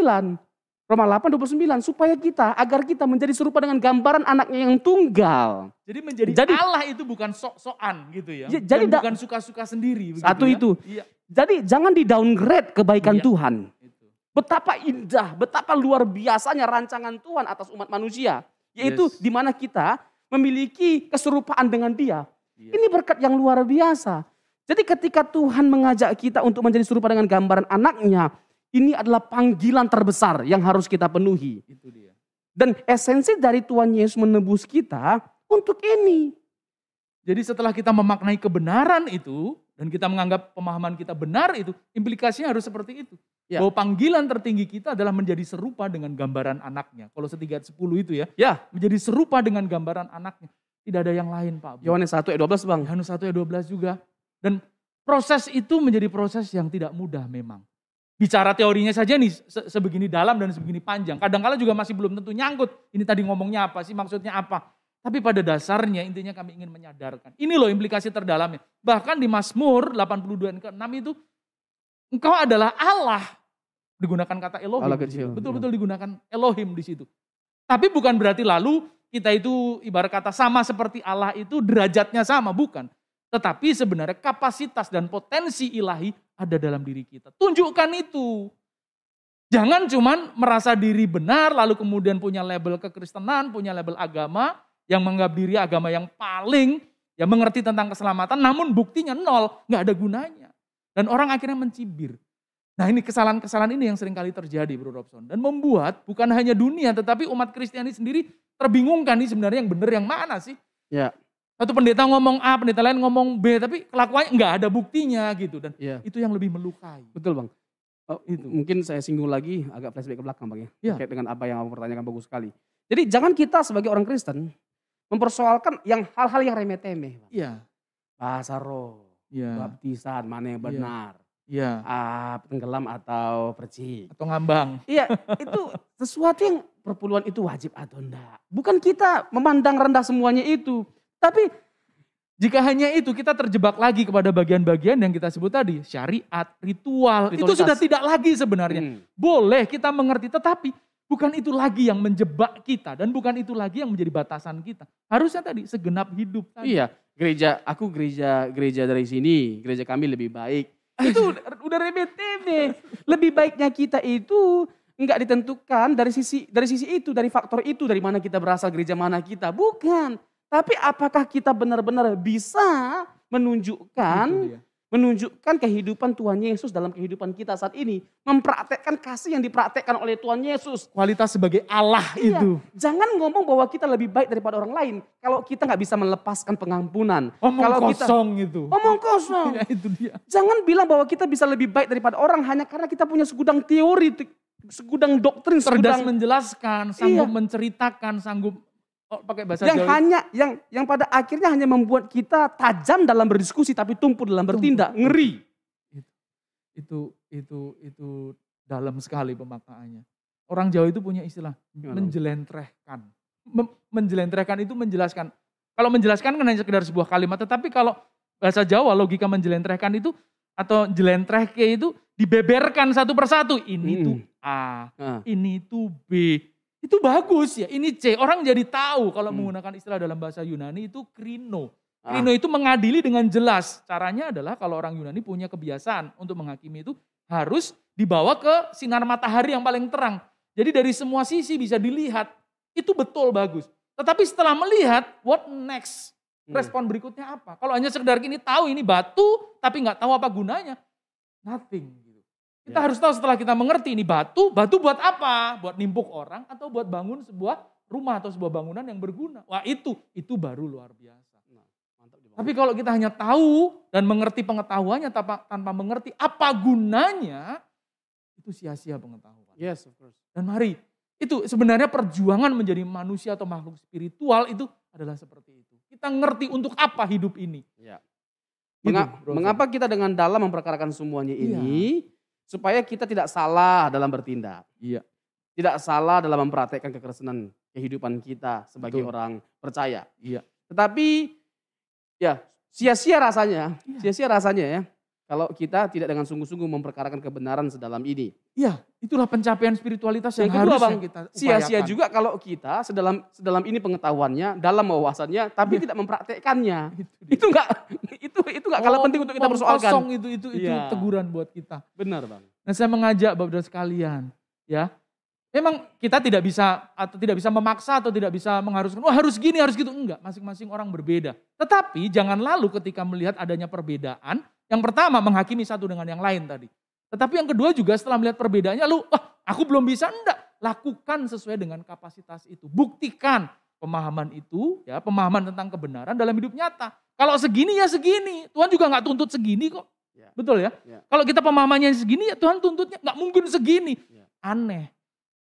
Roma 8 29, agar kita menjadi serupa dengan gambaran anaknya yang tunggal. Jadi menjadi Allah itu bukan sok-sokan gitu ya. Jadi bukan suka-suka sendiri. Satu itu. Iya. Jadi jangan di-downgrade kebaikan Tuhan. Itu. Betapa indah, betapa luar biasanya rancangan Tuhan atas umat manusia. Yaitu di mana kita memiliki keserupaan dengan Dia. Ini berkat yang luar biasa. Jadi ketika Tuhan mengajak kita untuk menjadi serupa dengan gambaran anaknya, ini adalah panggilan terbesar yang harus kita penuhi. Itu dia. Dan esensi dari Tuhan Yesus menebus kita untuk ini. Jadi setelah kita memaknai kebenaran itu, dan kita menganggap pemahaman kita benar itu, implikasinya harus seperti itu. Ya. Bahwa panggilan tertinggi kita adalah menjadi serupa dengan gambaran anaknya. Kolose 3:10 itu ya. Menjadi serupa dengan gambaran anaknya. Tidak ada yang lain Pak. Yohanes 1 ayat 12 Bang. Yohanes 1 ayat 12 juga. Dan proses itu menjadi proses yang tidak mudah memang. Bicara teorinya saja nih sebegini dalam dan sebegini panjang. Kadang-kala juga masih belum tentu nyangkut. Ini tadi ngomongnya apa sih, maksudnya apa. Tapi pada dasarnya intinya kami ingin menyadarkan. Ini loh implikasi terdalamnya. Bahkan di Mazmur 82 yang ke-6 itu, engkau adalah Allah. Digunakan kata Elohim. Allah kecil. Betul-betul digunakan Elohim di situ. Tapi bukan berarti lalu kita itu ibarat kata sama seperti Allah itu derajatnya sama. Bukan. Tetapi sebenarnya kapasitas dan potensi ilahi ada dalam diri kita. Tunjukkan itu. Jangan cuman merasa diri benar lalu kemudian punya label kekristenan, punya label agama, yang menganggap diri agama yang paling, yang mengerti tentang keselamatan, namun buktinya nol, gak ada gunanya. Dan orang akhirnya mencibir. Nah ini kesalahan-kesalahan ini yang seringkali terjadi Bro Robson. Dan membuat bukan hanya dunia, tetapi umat Kristiani sendiri terbingungkan nih sebenarnya yang benar yang mana sih. Ya. Satu pendeta ngomong A, pendeta lain ngomong B, tapi kelakuannya gak ada buktinya gitu. Dan itu yang lebih melukai. Betul Bang. Itu. Mungkin saya singgung lagi, agak flashback ke belakang Bang ya. Terkait dengan apa yang aku pertanyakan bagus sekali. Jadi jangan kita sebagai orang Kristen mempersoalkan hal-hal yang remeh-temeh. Iya. Bahasa roh, baptisan, mana yang benar. Iya. Tenggelam atau percik. Atau ngambang. Iya, itu sesuatu yang perpuluhan itu wajib atau enggak. Bukan kita memandang rendah semuanya itu. Tapi jika hanya itu kita terjebak lagi kepada bagian-bagian yang kita sebut tadi. Syariat, ritual, itu sudah tidak lagi sebenarnya. Boleh kita mengerti tetapi bukan itu lagi yang menjebak kita dan bukan itu lagi yang menjadi batasan kita. Harusnya tadi segenap hidup tadi. Iya, gereja dari sini, gereja kami lebih baik. Itu udah remeh-temeh. Lebih baiknya kita itu enggak ditentukan dari sisi itu, dari faktor itu, dari mana kita berasal, gereja mana kita. Bukan. Tapi apakah kita benar-benar bisa menunjukkan menunjukkan kehidupan Tuhan Yesus dalam kehidupan kita saat ini. Mempraktekkan kasih yang dipraktekkan oleh Tuhan Yesus. Kualitas sebagai Allah itu. Jangan ngomong bahwa kita lebih baik daripada orang lain. Kalau kita nggak bisa melepaskan pengampunan. Omong kalau kosong kita, itu. Omong kosong. Ya, itu dia. Jangan bilang bahwa kita bisa lebih baik daripada orang hanya karena kita punya segudang teori, segudang doktrin, cerdas menjelaskan, sanggup menceritakan, sanggup pakai bahasa Jawa. Yang pada akhirnya hanya membuat kita tajam dalam berdiskusi tapi tumpul dalam bertindak. Ngeri. Itu dalam sekali pemaknaannya. Orang Jawa itu punya istilah menjelentrehkan. Menjelentrehkan itu menjelaskan. Kalau menjelaskan kan hanya sekedar sebuah kalimat, tetapi kalau bahasa Jawa logika menjelentrehkan itu atau jelentrehke itu dibeberkan satu persatu. Ini tuh A, ini tuh B. Itu bagus ya, ini C. Orang jadi tahu kalau menggunakan istilah dalam bahasa Yunani itu krino. Krino itu mengadili dengan jelas. Caranya adalah kalau orang Yunani punya kebiasaan untuk menghakimi itu harus dibawa ke sinar matahari yang paling terang. Jadi dari semua sisi bisa dilihat, itu betul bagus. Tetapi setelah melihat, what next? Respon berikutnya apa? Kalau hanya sekedar gini tahu ini batu, tapi nggak tahu apa gunanya, nothing. Kita harus tahu setelah kita mengerti ini batu buat apa? Buat nimpuk orang atau buat bangun sebuah rumah atau sebuah bangunan yang berguna. Wah itu baru luar biasa. Tapi kalau kita hanya tahu dan mengerti pengetahuannya tanpa mengerti apa gunanya, itu sia-sia pengetahuan. Yes, of course. Dan mari, itu sebenarnya perjuangan menjadi manusia atau makhluk spiritual itu adalah seperti itu. Kita ngerti untuk apa hidup ini. Ya. Mengapa kita dengan dalam memperkarakan semuanya ini? Supaya kita tidak salah dalam bertindak. Iya. Tidak salah dalam mempraktekkan kekristenan kehidupan kita sebagai orang percaya. Iya. Tetapi ya sia-sia rasanya ya. Kalau kita tidak dengan sungguh-sungguh memperkarakan kebenaran sedalam ini. Iya, itulah pencapaian spiritualitas yang kedua, harus kita upayakan. Sia-sia juga kalau kita sedalam ini pengetahuannya, dalam wawasannya, tapi tidak mempraktekkannya. Itu enggak kalah penting untuk kita persoalkan. Kosong itu teguran buat kita. Benar, Bang. Nah, saya mengajak Bapak-Saudara sekalian, ya. Memang kita tidak bisa memaksa atau tidak bisa mengharuskan, harus gini, harus gitu. Enggak, masing-masing orang berbeda. Tetapi jangan lalu ketika melihat adanya perbedaan, yang pertama menghakimi satu dengan yang lain tadi. Tetapi yang kedua juga setelah melihat perbedaannya, aku belum bisa, enggak. Lakukan sesuai dengan kapasitas itu. Buktikan pemahaman itu, ya pemahaman tentang kebenaran dalam hidup nyata. Kalau segini ya segini, Tuhan juga nggak tuntut segini kok. Ya. Betul ya? Kalau kita pemahamannya segini, ya Tuhan tuntutnya nggak mungkin segini. Ya. Aneh.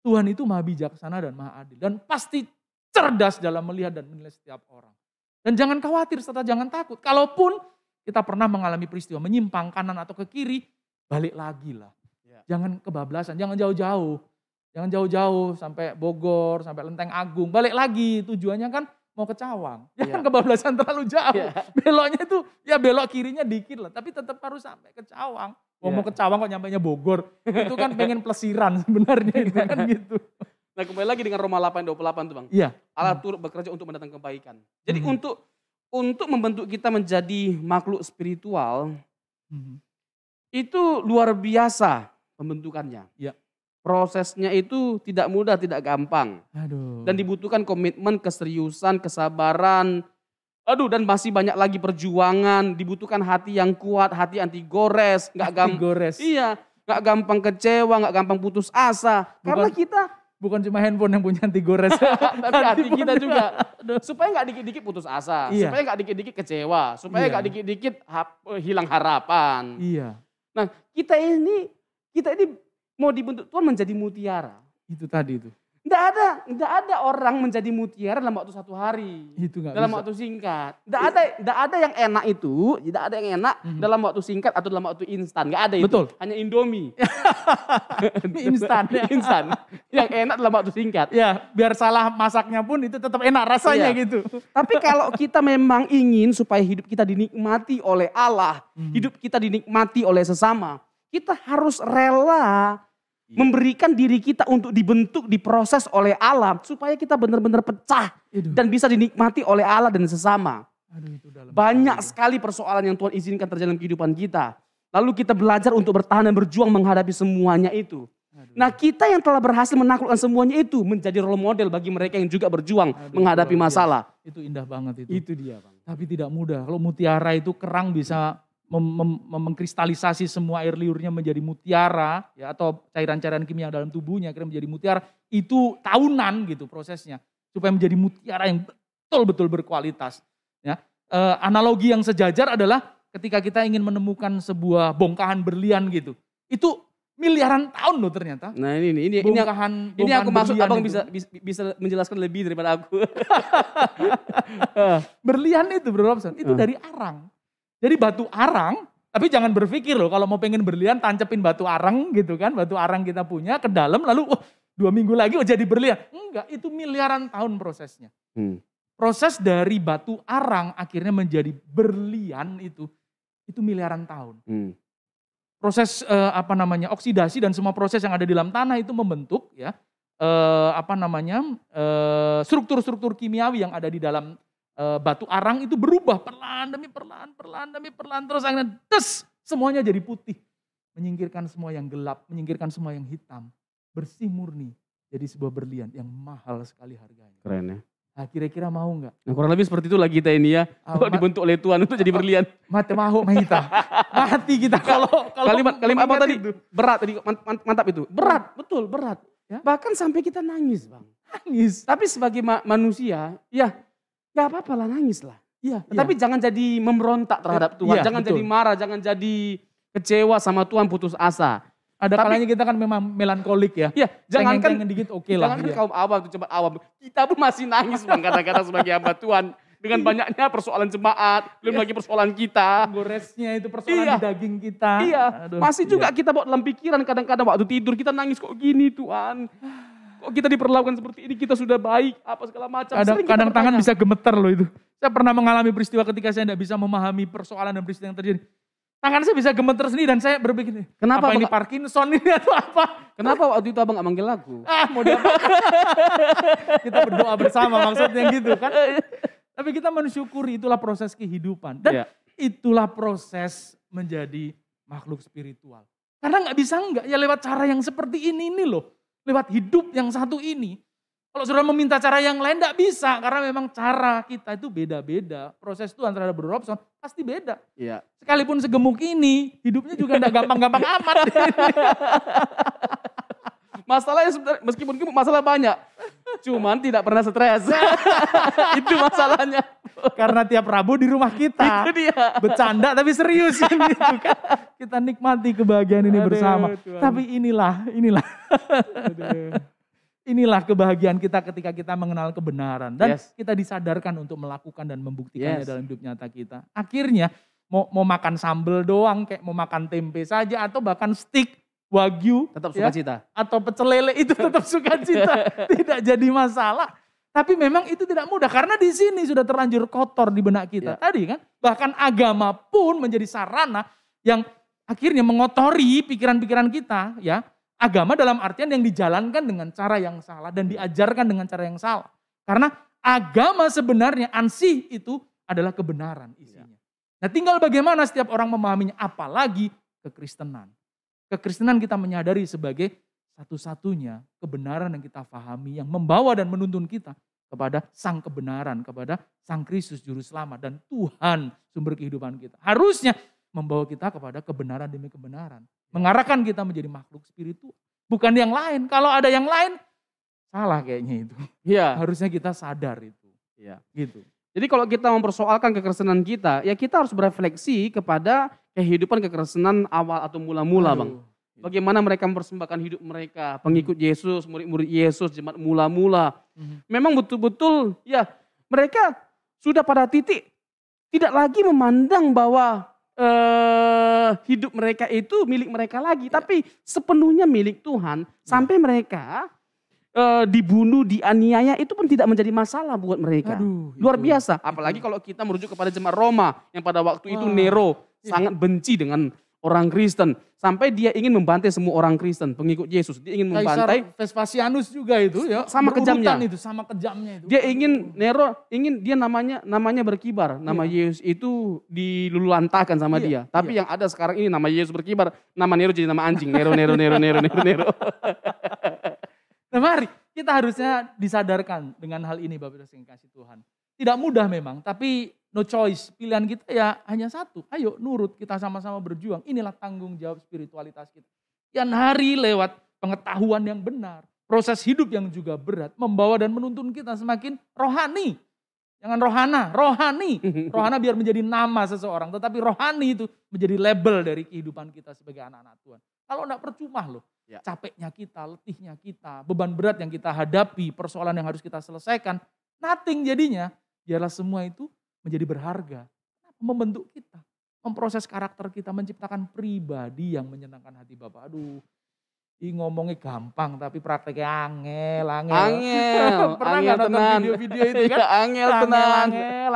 Tuhan itu maha bijaksana dan maha adil. Dan pasti cerdas dalam melihat dan menilai setiap orang. Dan jangan khawatir serta jangan takut. Kalaupun kita pernah mengalami peristiwa menyimpang kanan atau ke kiri, balik lagi lah. Ya. Jangan kebablasan, jangan jauh-jauh. Jangan jauh-jauh sampai Bogor, sampai Lenteng Agung. Balik lagi, tujuannya kan mau ke Cawang. Jangan kebablasan terlalu jauh. Beloknya itu, ya belok kirinya dikit lah. Tapi tetap harus sampai ke Cawang. Mau ke Cawang kok nyampainya Bogor. Itu kan pengen plesiran sebenarnya itu kan gitu. Nah kembali lagi dengan Roma 8:28 tuh Bang. Iya. Allah turut bekerja untuk mendatangkan kebaikan. Jadi untuk membentuk kita menjadi makhluk spiritual, itu luar biasa pembentukannya. Iya. Prosesnya itu tidak mudah, tidak gampang. Aduh. Dan dibutuhkan komitmen, keseriusan, kesabaran. Dan masih banyak lagi perjuangan. Dibutuhkan hati yang kuat, hati anti gores. Iya, gak gampang kecewa, gak gampang putus asa. Karena kita bukan cuma handphone yang punya anti gores. Tapi hati kita juga. Supaya gak dikit-dikit putus asa. Iya. Supaya gak dikit-dikit kecewa. Supaya gak dikit-dikit hilang harapan. Iya. Nah kita ini mau dibentuk Tuhan menjadi mutiara. Itu tadi itu. Nggak ada orang menjadi mutiara dalam waktu satu hari. Itu nggak dalam bisa. waktu singkat. Nggak ada yang enak itu. Tidak ada yang enak dalam waktu singkat atau dalam waktu instan. Nggak ada itu. Betul. Hanya Indomie. Instan. Instan. Yang enak dalam waktu singkat. Ya, biar salah masaknya pun itu tetap enak rasanya gitu. Tapi kalau kita memang ingin supaya hidup kita dinikmati oleh Allah, hidup kita dinikmati oleh sesama, kita harus rela memberikan diri kita untuk dibentuk, diproses oleh Allah supaya kita benar-benar pecah dan bisa dinikmati oleh Allah dan sesama. Banyak sekali persoalan yang Tuhan izinkan terjadi dalam kehidupan kita. Lalu kita belajar untuk bertahan dan berjuang menghadapi semuanya itu. Nah kita yang telah berhasil menaklukkan semuanya itu menjadi role model bagi mereka yang juga berjuang menghadapi masalah. Itu indah banget itu. Itu dia Bang. Tapi tidak mudah. Kalau mutiara itu kerang bisa mengkristalisasi semua air liurnya menjadi mutiara, ya, atau cairan-cairan kimia dalam tubuhnya akhirnya menjadi mutiara, itu tahunan gitu prosesnya supaya menjadi mutiara yang betul-betul berkualitas. Ya. Analogi yang sejajar adalah ketika kita ingin menemukan sebuah bongkahan berlian gitu, itu miliaran tahun loh ternyata. Nah ini aku maksud abang bisa menjelaskan lebih daripada aku. Berlian itu Bro Robson, itu dari arang. Jadi batu arang, tapi jangan berpikir loh kalau mau pengen berlian tancepin batu arang gitu kan. Batu arang kita punya ke dalam lalu 2 minggu lagi jadi berlian. Enggak, itu miliaran tahun prosesnya. Proses dari batu arang akhirnya menjadi berlian itu miliaran tahun. Proses oksidasi dan semua proses yang ada di dalam tanah itu membentuk ya struktur-struktur kimiawi yang ada di dalam batu arang itu berubah perlahan demi perlahan terus akhirnya semuanya jadi putih, menyingkirkan semua yang gelap, menyingkirkan semua yang hitam, bersih murni, jadi sebuah berlian yang mahal sekali harganya. Keren ya. Nah, kira-kira mau nggak? Nah, kurang lebih seperti itulah kita ini ya. Kalau dibentuk oleh Tuhan untuk jadi berlian. Mati kita kalau kalimat apa tadi? Itu. Berat tadi, mantap itu. Berat, betul berat. Ya? Bahkan sampai kita nangis, Bang. Nangis. Tapi sebagai manusia, ya gak apa-apa lah, nangis lah. Iya. Tapi jangan jadi memberontak terhadap Tuhan. Jangan betul. Jadi marah, jangan jadi kecewa sama Tuhan, putus asa. Ada kalanya kita kan memang melankolik ya. Iya, jangankan dikit oke lah. Jangankan kaum awam itu cepat awam. Kita pun masih nangis Bang kadang-kadang sebagai hamba Tuhan. Dengan banyaknya persoalan jemaat, belum lagi persoalan kita. Goresnya itu persoalan di daging kita. Iya, masih juga kita bawa dalam pikiran kadang-kadang waktu tidur kita nangis kok gini Tuhan. Kok kita diperlakukan seperti ini, kita sudah baik, apa segala macam. Kadang tangan bisa gemeter loh itu. Saya pernah mengalami peristiwa ketika saya tidak bisa memahami persoalan dan peristiwa yang terjadi. Tangan saya bisa gemeter sendiri dan saya berpikir, kenapa apa ini Parkinson ini atau apa? Kenapa waktu itu abang gak manggil aku? Mau diapakan? Kita berdoa bersama maksudnya gitu kan. Tapi kita mensyukuri itulah proses kehidupan. Dan itulah proses menjadi makhluk spiritual. Karena gak bisa enggak ya lewat cara yang seperti ini loh. Lewat hidup yang satu ini. Kalau saudara meminta cara yang lain tidak bisa. Karena memang cara kita itu beda-beda. Proses Tuhan terhadap Bro Robson pasti beda. Iya. Sekalipun segemuk ini, hidupnya juga tidak gampang-gampang amat. Masalahnya meskipun gemuk masalah banyak. Cuman tidak pernah stres. Itu masalahnya. Karena tiap Rabu di rumah kita. Itu dia. Bercanda tapi serius. Gitu kan. Kita nikmati kebahagiaan ini bersama. Tuhan. Tapi inilah. Inilah kebahagiaan kita ketika kita mengenal kebenaran. Dan kita disadarkan untuk melakukan dan membuktikannya dalam hidup nyata kita. Akhirnya mau makan sambal doang, kayak mau makan tempe saja, atau bahkan steak wagyu. Tetap sukacita. Atau pecel lele itu tetap sukacita. Tidak jadi masalah. Tapi memang itu tidak mudah. Karena di sini sudah terlanjur kotor di benak kita. Tadi kan, bahkan agama pun menjadi sarana yang akhirnya mengotori pikiran-pikiran kita. Ya. Agama dalam artian yang dijalankan dengan cara yang salah dan diajarkan dengan cara yang salah. Karena agama sebenarnya ansih itu adalah kebenaran isinya. Nah tinggal bagaimana setiap orang memahaminya, apalagi kekristenan. Kekristenan kita menyadari sebagai satu-satunya kebenaran yang kita pahami, yang membawa dan menuntun kita kepada sang kebenaran, kepada sang Kristus Juru Selamat dan Tuhan sumber kehidupan kita. Harusnya membawa kita kepada kebenaran demi kebenaran. Mengarahkan kita menjadi makhluk spiritual. Bukan yang lain. Kalau ada yang lain, salah kayaknya itu. Iya. Harusnya kita sadar itu. Iya. Gitu. Jadi kalau kita mempersoalkan kekristenan kita, ya kita harus berefleksi kepada kehidupan kekristenan awal atau mula-mula, Bang. Bagaimana mereka mempersembahkan hidup mereka, pengikut Yesus, murid-murid Yesus, jemaat mula-mula. Memang betul-betul ya mereka sudah pada titik tidak lagi memandang bahwa hidup mereka itu milik mereka lagi. Tapi sepenuhnya milik Tuhan. Sampai mereka dibunuh, dianiaya itu pun tidak menjadi masalah buat mereka. Luar biasa. Apalagi kalau kita merujuk kepada jemaat Roma. Yang pada waktu itu Nero sangat benci dengan orang Kristen. Sampai dia ingin membantai semua orang Kristen, pengikut Yesus. Dia ingin membantai. Kaisar Vespasianus juga itu ya. Sama kejamnya. Sama kejamnya itu. Dia ingin, dia namanya berkibar. Nama Yesus itu dilululantakan sama dia. Tapi yang ada sekarang ini nama Yesus berkibar. Nama Nero jadi nama anjing. Nero. Nah mari, kita harusnya disadarkan dengan hal ini Bapak Ibu yang kasih Tuhan. Tidak mudah memang, tapi no choice. Pilihan kita ya hanya satu. Ayo nurut, kita sama-sama berjuang. Inilah tanggung jawab spiritualitas kita. Kian hari lewat pengetahuan yang benar. Proses hidup yang juga berat. Membawa dan menuntun kita semakin rohani. Jangan rohana, rohani. Rohana biar menjadi nama seseorang. Tetapi rohani itu menjadi label dari kehidupan kita sebagai anak-anak Tuhan. Kalau enggak percuma loh. Capeknya kita, letihnya kita, beban berat yang kita hadapi, persoalan yang harus kita selesaikan. Nothing jadinya. Biarlah semua itu menjadi berharga. Membentuk kita. Memproses karakter kita, menciptakan pribadi yang menyenangkan hati Bapa. Aduh, ini ngomongnya gampang tapi prakteknya angel. Pernah nggak nonton video-video itu kan?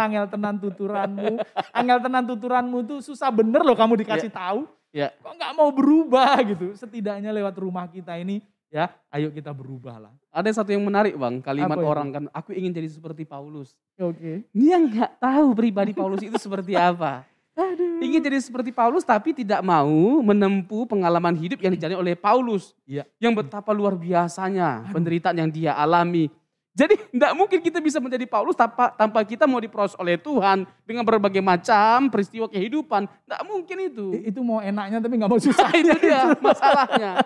Angel tenan tuturanmu. Angel tenan tuturanmu itu susah bener loh kamu dikasih tahu. Kok nggak mau berubah gitu. Setidaknya lewat rumah kita ini ya, ayo kita berubah lah. Ada satu yang menarik Bang, kalimat orang kan, aku ingin jadi seperti Paulus. Oke. Dia nggak tahu pribadi Paulus itu seperti apa. Aduh. Ingin jadi seperti Paulus tapi tidak mau menempuh pengalaman hidup yang dijalani oleh Paulus. Yang betapa luar biasanya penderitaan yang dia alami. Jadi tidak mungkin kita bisa menjadi Paulus tanpa kita mau diproses oleh Tuhan dengan berbagai macam peristiwa kehidupan. Tidak mungkin itu. Itu mau enaknya tapi nggak mau susah. Itu dia masalahnya.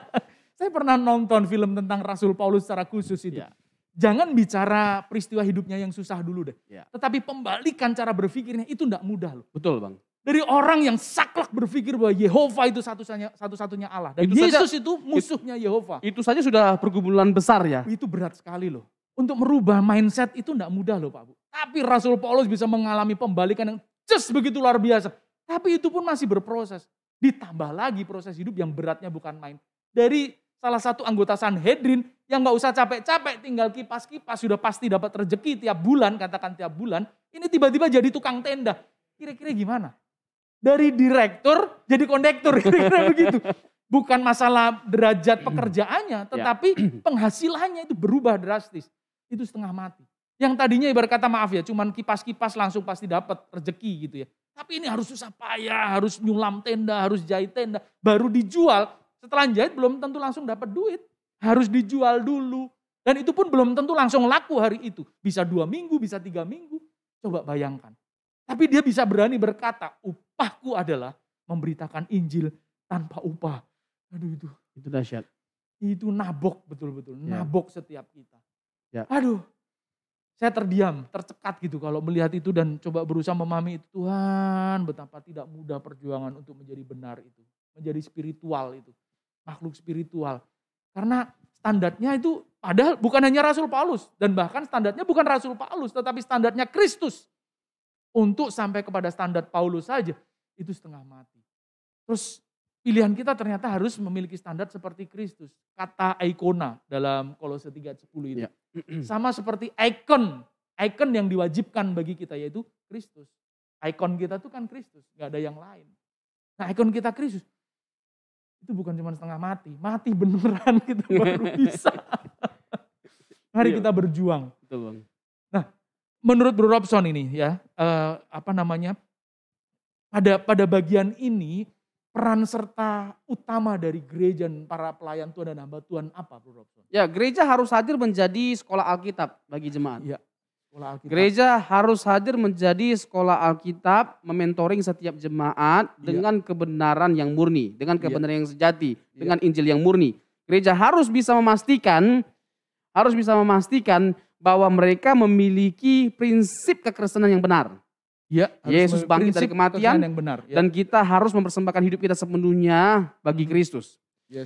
Saya pernah nonton film tentang Rasul Paulus secara khusus itu. Jangan bicara peristiwa hidupnya yang susah dulu deh. Tetapi pembalikan cara berpikirnya itu tidak mudah loh. Betul Bang. Dari orang yang saklek berpikir bahwa Yehova itu satu-satunya Allah. Dan Yesus itu musuhnya Yehova. Itu saja sudah pergumulan besar ya. Itu berat sekali loh. Untuk merubah mindset itu tidak mudah loh Pak Bu. Tapi Rasul Paulus bisa mengalami pembalikan yang just begitu luar biasa. Tapi itu pun masih berproses. Ditambah lagi proses hidup yang beratnya bukan main. Dari salah satu anggota Sanhedrin yang gak usah capek-capek tinggal kipas-kipas sudah pasti dapat rezeki tiap bulan, katakan tiap bulan. Ini tiba-tiba jadi tukang tenda. Kira-kira gimana? Dari direktur jadi kondektur, kira-kira begitu. Bukan masalah derajat pekerjaannya, tetapi penghasilannya itu berubah drastis. Itu setengah mati. Yang tadinya ibarat kata maaf ya, cuman kipas-kipas langsung pasti dapat rezeki gitu ya. Tapi ini harus susah payah, harus nyulam tenda, harus jahit tenda, baru dijual. Setelah jahit belum tentu langsung dapat duit. Harus dijual dulu. Dan itu pun belum tentu langsung laku hari itu. Bisa 2 minggu, bisa 3 minggu. Coba bayangkan. Tapi dia bisa berani berkata, upahku adalah memberitakan Injil tanpa upah. Aduh itu dahsyat. Itu nabok betul-betul, nabok setiap kita. Aduh, saya terdiam, tercekat gitu kalau melihat itu dan coba berusaha memahami itu. Tuhan, betapa tidak mudah perjuangan untuk menjadi benar itu. Menjadi spiritual itu, makhluk spiritual. Karena standarnya itu padahal bukan hanya Rasul Paulus. Dan bahkan standarnya bukan Rasul Paulus, tetapi standarnya Kristus. Untuk sampai kepada standar Paulus saja, itu setengah mati. Terus pilihan kita ternyata harus memiliki standar seperti Kristus. Kata ikona dalam Kolose 3:10 itu. Sama seperti ikon yang diwajibkan bagi kita yaitu Kristus. Ikon kita itu kan Kristus, gak ada yang lain. Nah ikon kita Kristus, itu bukan cuma setengah mati, mati beneran kita baru bisa. Mari kita berjuang. Betul Bang. Nah menurut Bro Robson ini ya, pada bagian ini, peran serta utama dari gereja dan para pelayan Tuhan dan hamba Tuhan apa Bro Robson? Ya, gereja harus hadir menjadi sekolah Alkitab bagi jemaat. Ya, sekolah Alkitab. Gereja harus hadir menjadi sekolah Alkitab, mementoring setiap jemaat dengan kebenaran yang murni, dengan kebenaran yang sejati, dengan Injil yang murni. Gereja harus bisa memastikan bahwa mereka memiliki prinsip kekristenan yang benar. Yesus bangkit dari kematian yang benar, dan kita harus mempersembahkan hidup kita sepenuhnya bagi Kristus.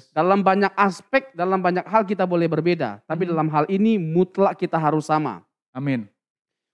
Dalam banyak aspek, dalam banyak hal kita boleh berbeda, tapi dalam hal ini mutlak kita harus sama. Amin.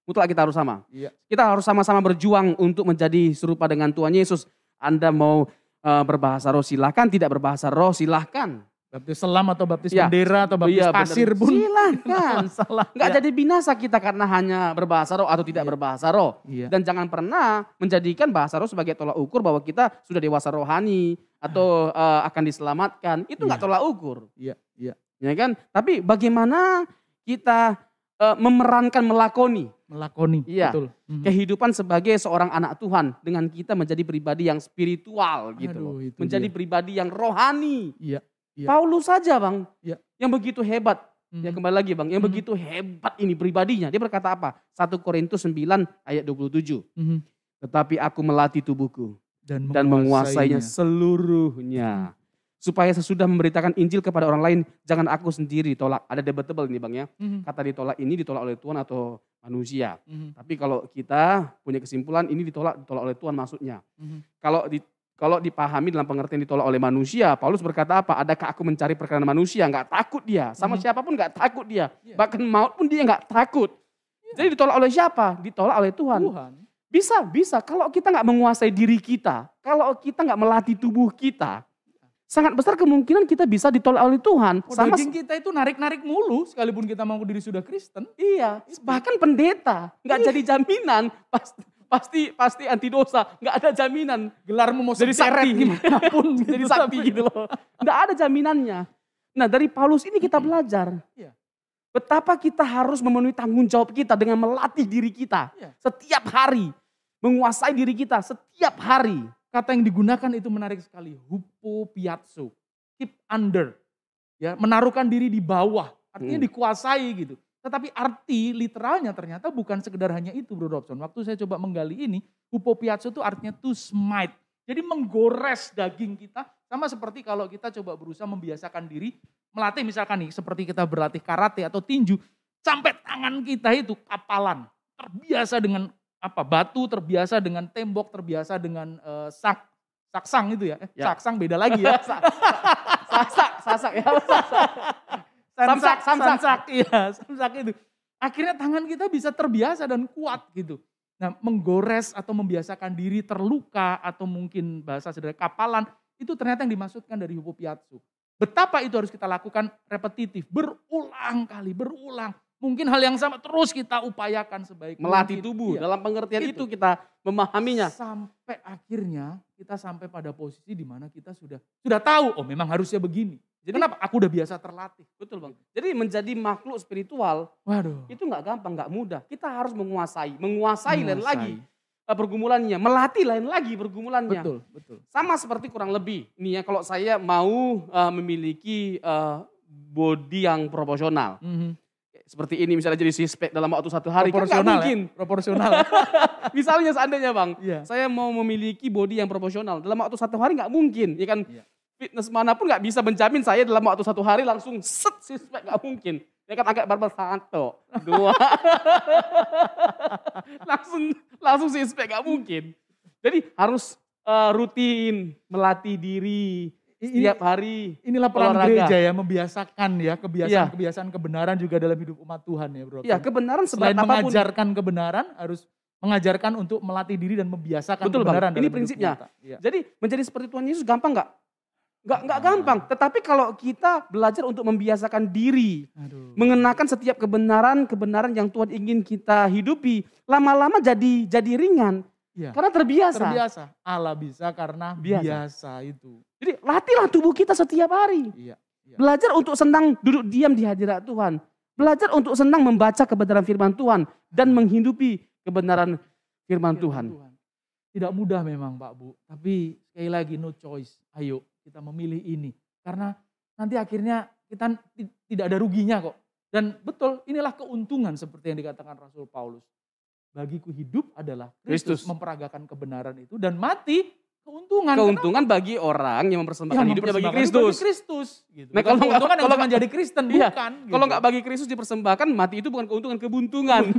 Mutlak kita harus sama. Kita harus sama-sama berjuang untuk menjadi serupa dengan Tuhan Yesus. Anda mau berbahasa roh silahkan, tidak berbahasa roh silahkan. Baptis selam atau baptis bendera atau baptis pasir pun silahkan. Nggak jadi binasa kita karena hanya berbahasa roh atau tidak berbahasa roh. Dan jangan pernah menjadikan bahasa roh sebagai tolak ukur bahwa kita sudah dewasa rohani atau akan diselamatkan. Itu nggak tolak ukur. Ya kan? Tapi bagaimana kita memerankan melakoni. Betul. Kehidupan sebagai seorang anak Tuhan dengan kita menjadi pribadi yang spiritual gitu. Menjadi pribadi yang rohani. Paulus saja Bang, yang begitu hebat. Ya kembali lagi Bang, yang begitu hebat ini pribadinya. Dia berkata apa? 1 Korintus 9 ayat 27. Tetapi aku melatih tubuhku dan menguasainya seluruhnya. Supaya sesudah memberitakan Injil kepada orang lain, jangan aku sendiri tolak. Ada debatable ini Bang ya. Kata ditolak ini ditolak oleh Tuhan atau manusia. Tapi kalau kita punya kesimpulan ini ditolak oleh Tuhan maksudnya. Kalau dipahami dalam pengertian ditolak oleh manusia, Paulus berkata apa? Adakah aku mencari perkenan manusia? Enggak takut dia. Sama siapapun enggak takut dia. Bahkan maut pun dia enggak takut. Jadi ditolak oleh siapa? Ditolak oleh Tuhan. Bisa. Kalau kita enggak menguasai diri kita, kalau kita enggak melatih tubuh kita, sangat besar kemungkinan kita bisa ditolak oleh Tuhan. Daging kita itu narik-narik mulu sekalipun kita mengaku diri sudah Kristen. Iya, bahkan pendeta nggak jadi jaminan, pasti anti dosa, nggak ada jaminan. Gelarmu mau jadi sakti gimana pun jadi sakti gitu loh. Nggak ada jaminannya. Nah dari Paulus ini kita belajar betapa kita harus memenuhi tanggung jawab kita dengan melatih diri kita setiap hari, menguasai diri kita setiap hari. Kata yang digunakan itu menarik sekali, hupopiatso, keep under, ya menaruhkan diri di bawah, artinya dikuasai gitu. Tetapi arti literalnya ternyata bukan sekedar hanya itu Bro Robson. Waktu saya coba menggali ini, hupopiatso itu artinya to smite. Jadi menggores daging kita, sama seperti kalau kita coba berusaha membiasakan diri, melatih misalkan nih, seperti kita berlatih karate atau tinju, sampai tangan kita itu kapalan, terbiasa dengan batu, terbiasa dengan tembok, terbiasa dengan saksang itu ya. Saksang beda lagi ya. Sasak ya. Samsak itu. Akhirnya tangan kita bisa terbiasa dan kuat gitu. Nah menggores atau membiasakan diri terluka atau mungkin bahasa sederhana kapalan, itu ternyata yang dimaksudkan dari hupopiatso. Betapa itu harus kita lakukan repetitif, berulang kali, berulang. Mungkin hal yang sama terus kita upayakan sebaik melatih tubuh. Dalam pengertian itu kita memahaminya. Sampai akhirnya kita sampai pada posisi di mana kita sudah tahu, oh memang harusnya begini. Jadi kenapa? Aku udah biasa terlatih. Betul Bang. Jadi menjadi makhluk spiritual, itu gak gampang, gak mudah. Kita harus menguasai lain lagi pergumulannya, melatih lain lagi pergumulannya. Betul. Sama seperti kurang lebih. Ini ya kalau saya mau memiliki body yang proporsional. Seperti ini misalnya jadi six-pack dalam waktu 1 hari. Kan mungkin. Proporsional. Misalnya seandainya Bang, saya mau memiliki body yang proporsional. Dalam waktu 1 hari gak mungkin. Ya kan fitness manapun gak bisa menjamin saya dalam waktu 1 hari langsung set six-pack, gak mungkin. Ya kan agak barbar 1, 2. langsung six-pack gak mungkin. Jadi harus rutin melatih diri. Setiap hari. Inilah peran gereja ya, membiasakan ya kebiasaan kebenaran juga dalam hidup umat Tuhan ya Bro. Iya, kebenaran selain mengajarkan kebenaran harus mengajarkan untuk melatih diri dan membiasakan kebenaran. Ini prinsipnya. Jadi menjadi seperti Tuhan Yesus gampang gak? Gak gampang. Tetapi kalau kita belajar untuk membiasakan diri, mengenakan setiap kebenaran yang Tuhan ingin kita hidupi, lama-lama jadi ringan. Karena terbiasa. Allah bisa karena biasa itu. Jadi latihlah tubuh kita setiap hari. Belajar untuk senang duduk diam di hadirat Tuhan. Belajar untuk senang membaca kebenaran firman Tuhan. Dan menghidupi kebenaran firman Tuhan. Tidak mudah memang Pak Bu. Tapi sekali lagi no choice. Ayo kita memilih ini. Karena nanti akhirnya kita tidak ada ruginya kok. Dan betul inilah keuntungan seperti yang dikatakan Rasul Paulus. Bagiku hidup adalah Kristus, memperagakan kebenaran itu, dan mati keuntungan bagi orang yang mempersembahkan hidupnya bagi Kristus. Gitu. Nah, kalau menjadi Kristen bukan. Gitu. Kalau nggak bagi Kristus dipersembahkan, mati itu bukan keuntungan, kebuntungan.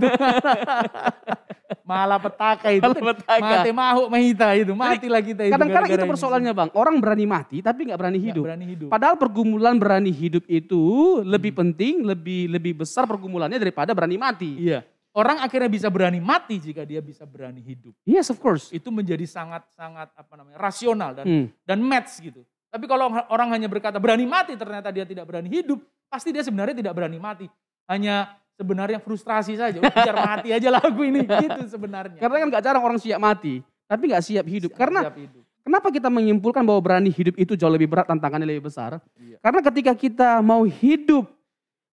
Malah petaka itu. Mati mahuk mahita itu, matilah kita itu. Kadang-kadang itu persoalannya Bang, orang berani mati tapi nggak berani hidup. Padahal pergumulan berani hidup itu lebih penting, lebih besar pergumulannya daripada berani mati. Iya. Orang akhirnya bisa berani mati jika dia bisa berani hidup. Yes, of course. Itu menjadi sangat rasional dan match gitu. Tapi kalau orang hanya berkata berani mati ternyata dia tidak berani hidup, pasti dia sebenarnya tidak berani mati. Hanya sebenarnya frustrasi saja. Biar mati aja lagu ini gitu sebenarnya. Karena kan gak jarang orang siap mati, tapi gak siap hidup. Kenapa kita menyimpulkan bahwa berani hidup itu jauh lebih berat, tantangannya lebih besar? Karena ketika kita mau hidup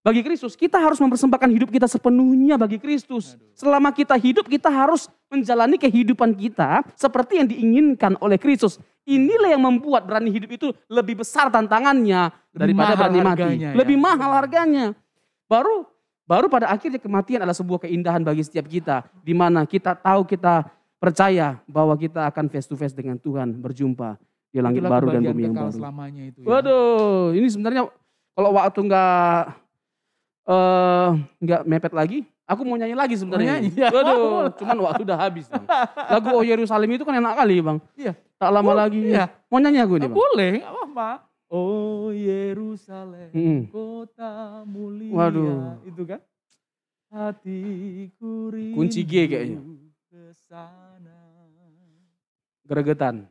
bagi Kristus, kita harus mempersembahkan hidup kita sepenuhnya bagi Kristus. Selama kita hidup, kita harus menjalani kehidupan kita seperti yang diinginkan oleh Kristus. Inilah yang membuat berani hidup itu lebih besar tantangannya daripada berani mati. Lebih mahal harganya. Baru pada akhirnya kematian adalah sebuah keindahan bagi setiap kita. Di mana kita tahu, kita percaya bahwa kita akan face to face dengan Tuhan, berjumpa di langit baru dan bumi yang baru. Selamanya itu ya. Waduh, ini sebenarnya kalau waktu nggak mepet lagi, aku mau nyanyi lagi sebenarnya. Waduh, cuman waktu udah habis. Bang. Lagu Oh Yerusalem itu kan enak kali, Bang. Iya. Tak lama lagi. Iya. Mau nyanyi aku ini, Bang? Boleh, nggak apa-apa. Oh Yerusalem, kota mulia. Waduh. Itu kan. Hatiku rindu kunci G kayaknya. kesana. Gregetan.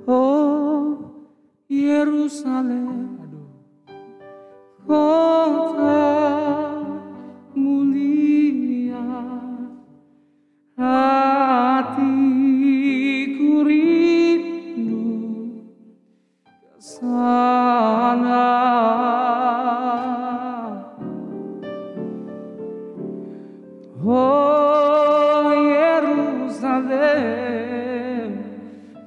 Oh Yerusalem, kota mulia, hatiku rindu kesana. Oh Yerusalem,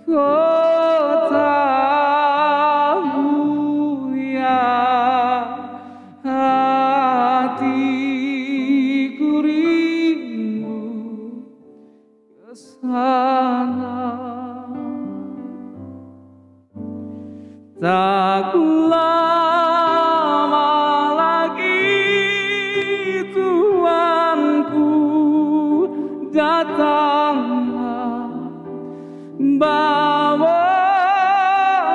kota mulia, hatiku rindu kesana. Tak lama lagi Tuanku datanglah, bawa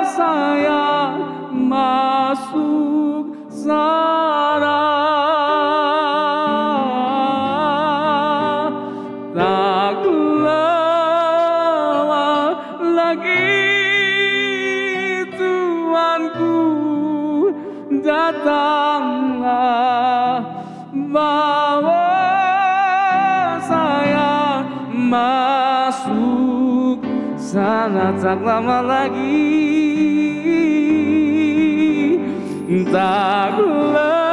saya masuk sana. Tak lama lagi Tuanku datanglah, bawa saya masuk sana. Tak lama lagi, tak lama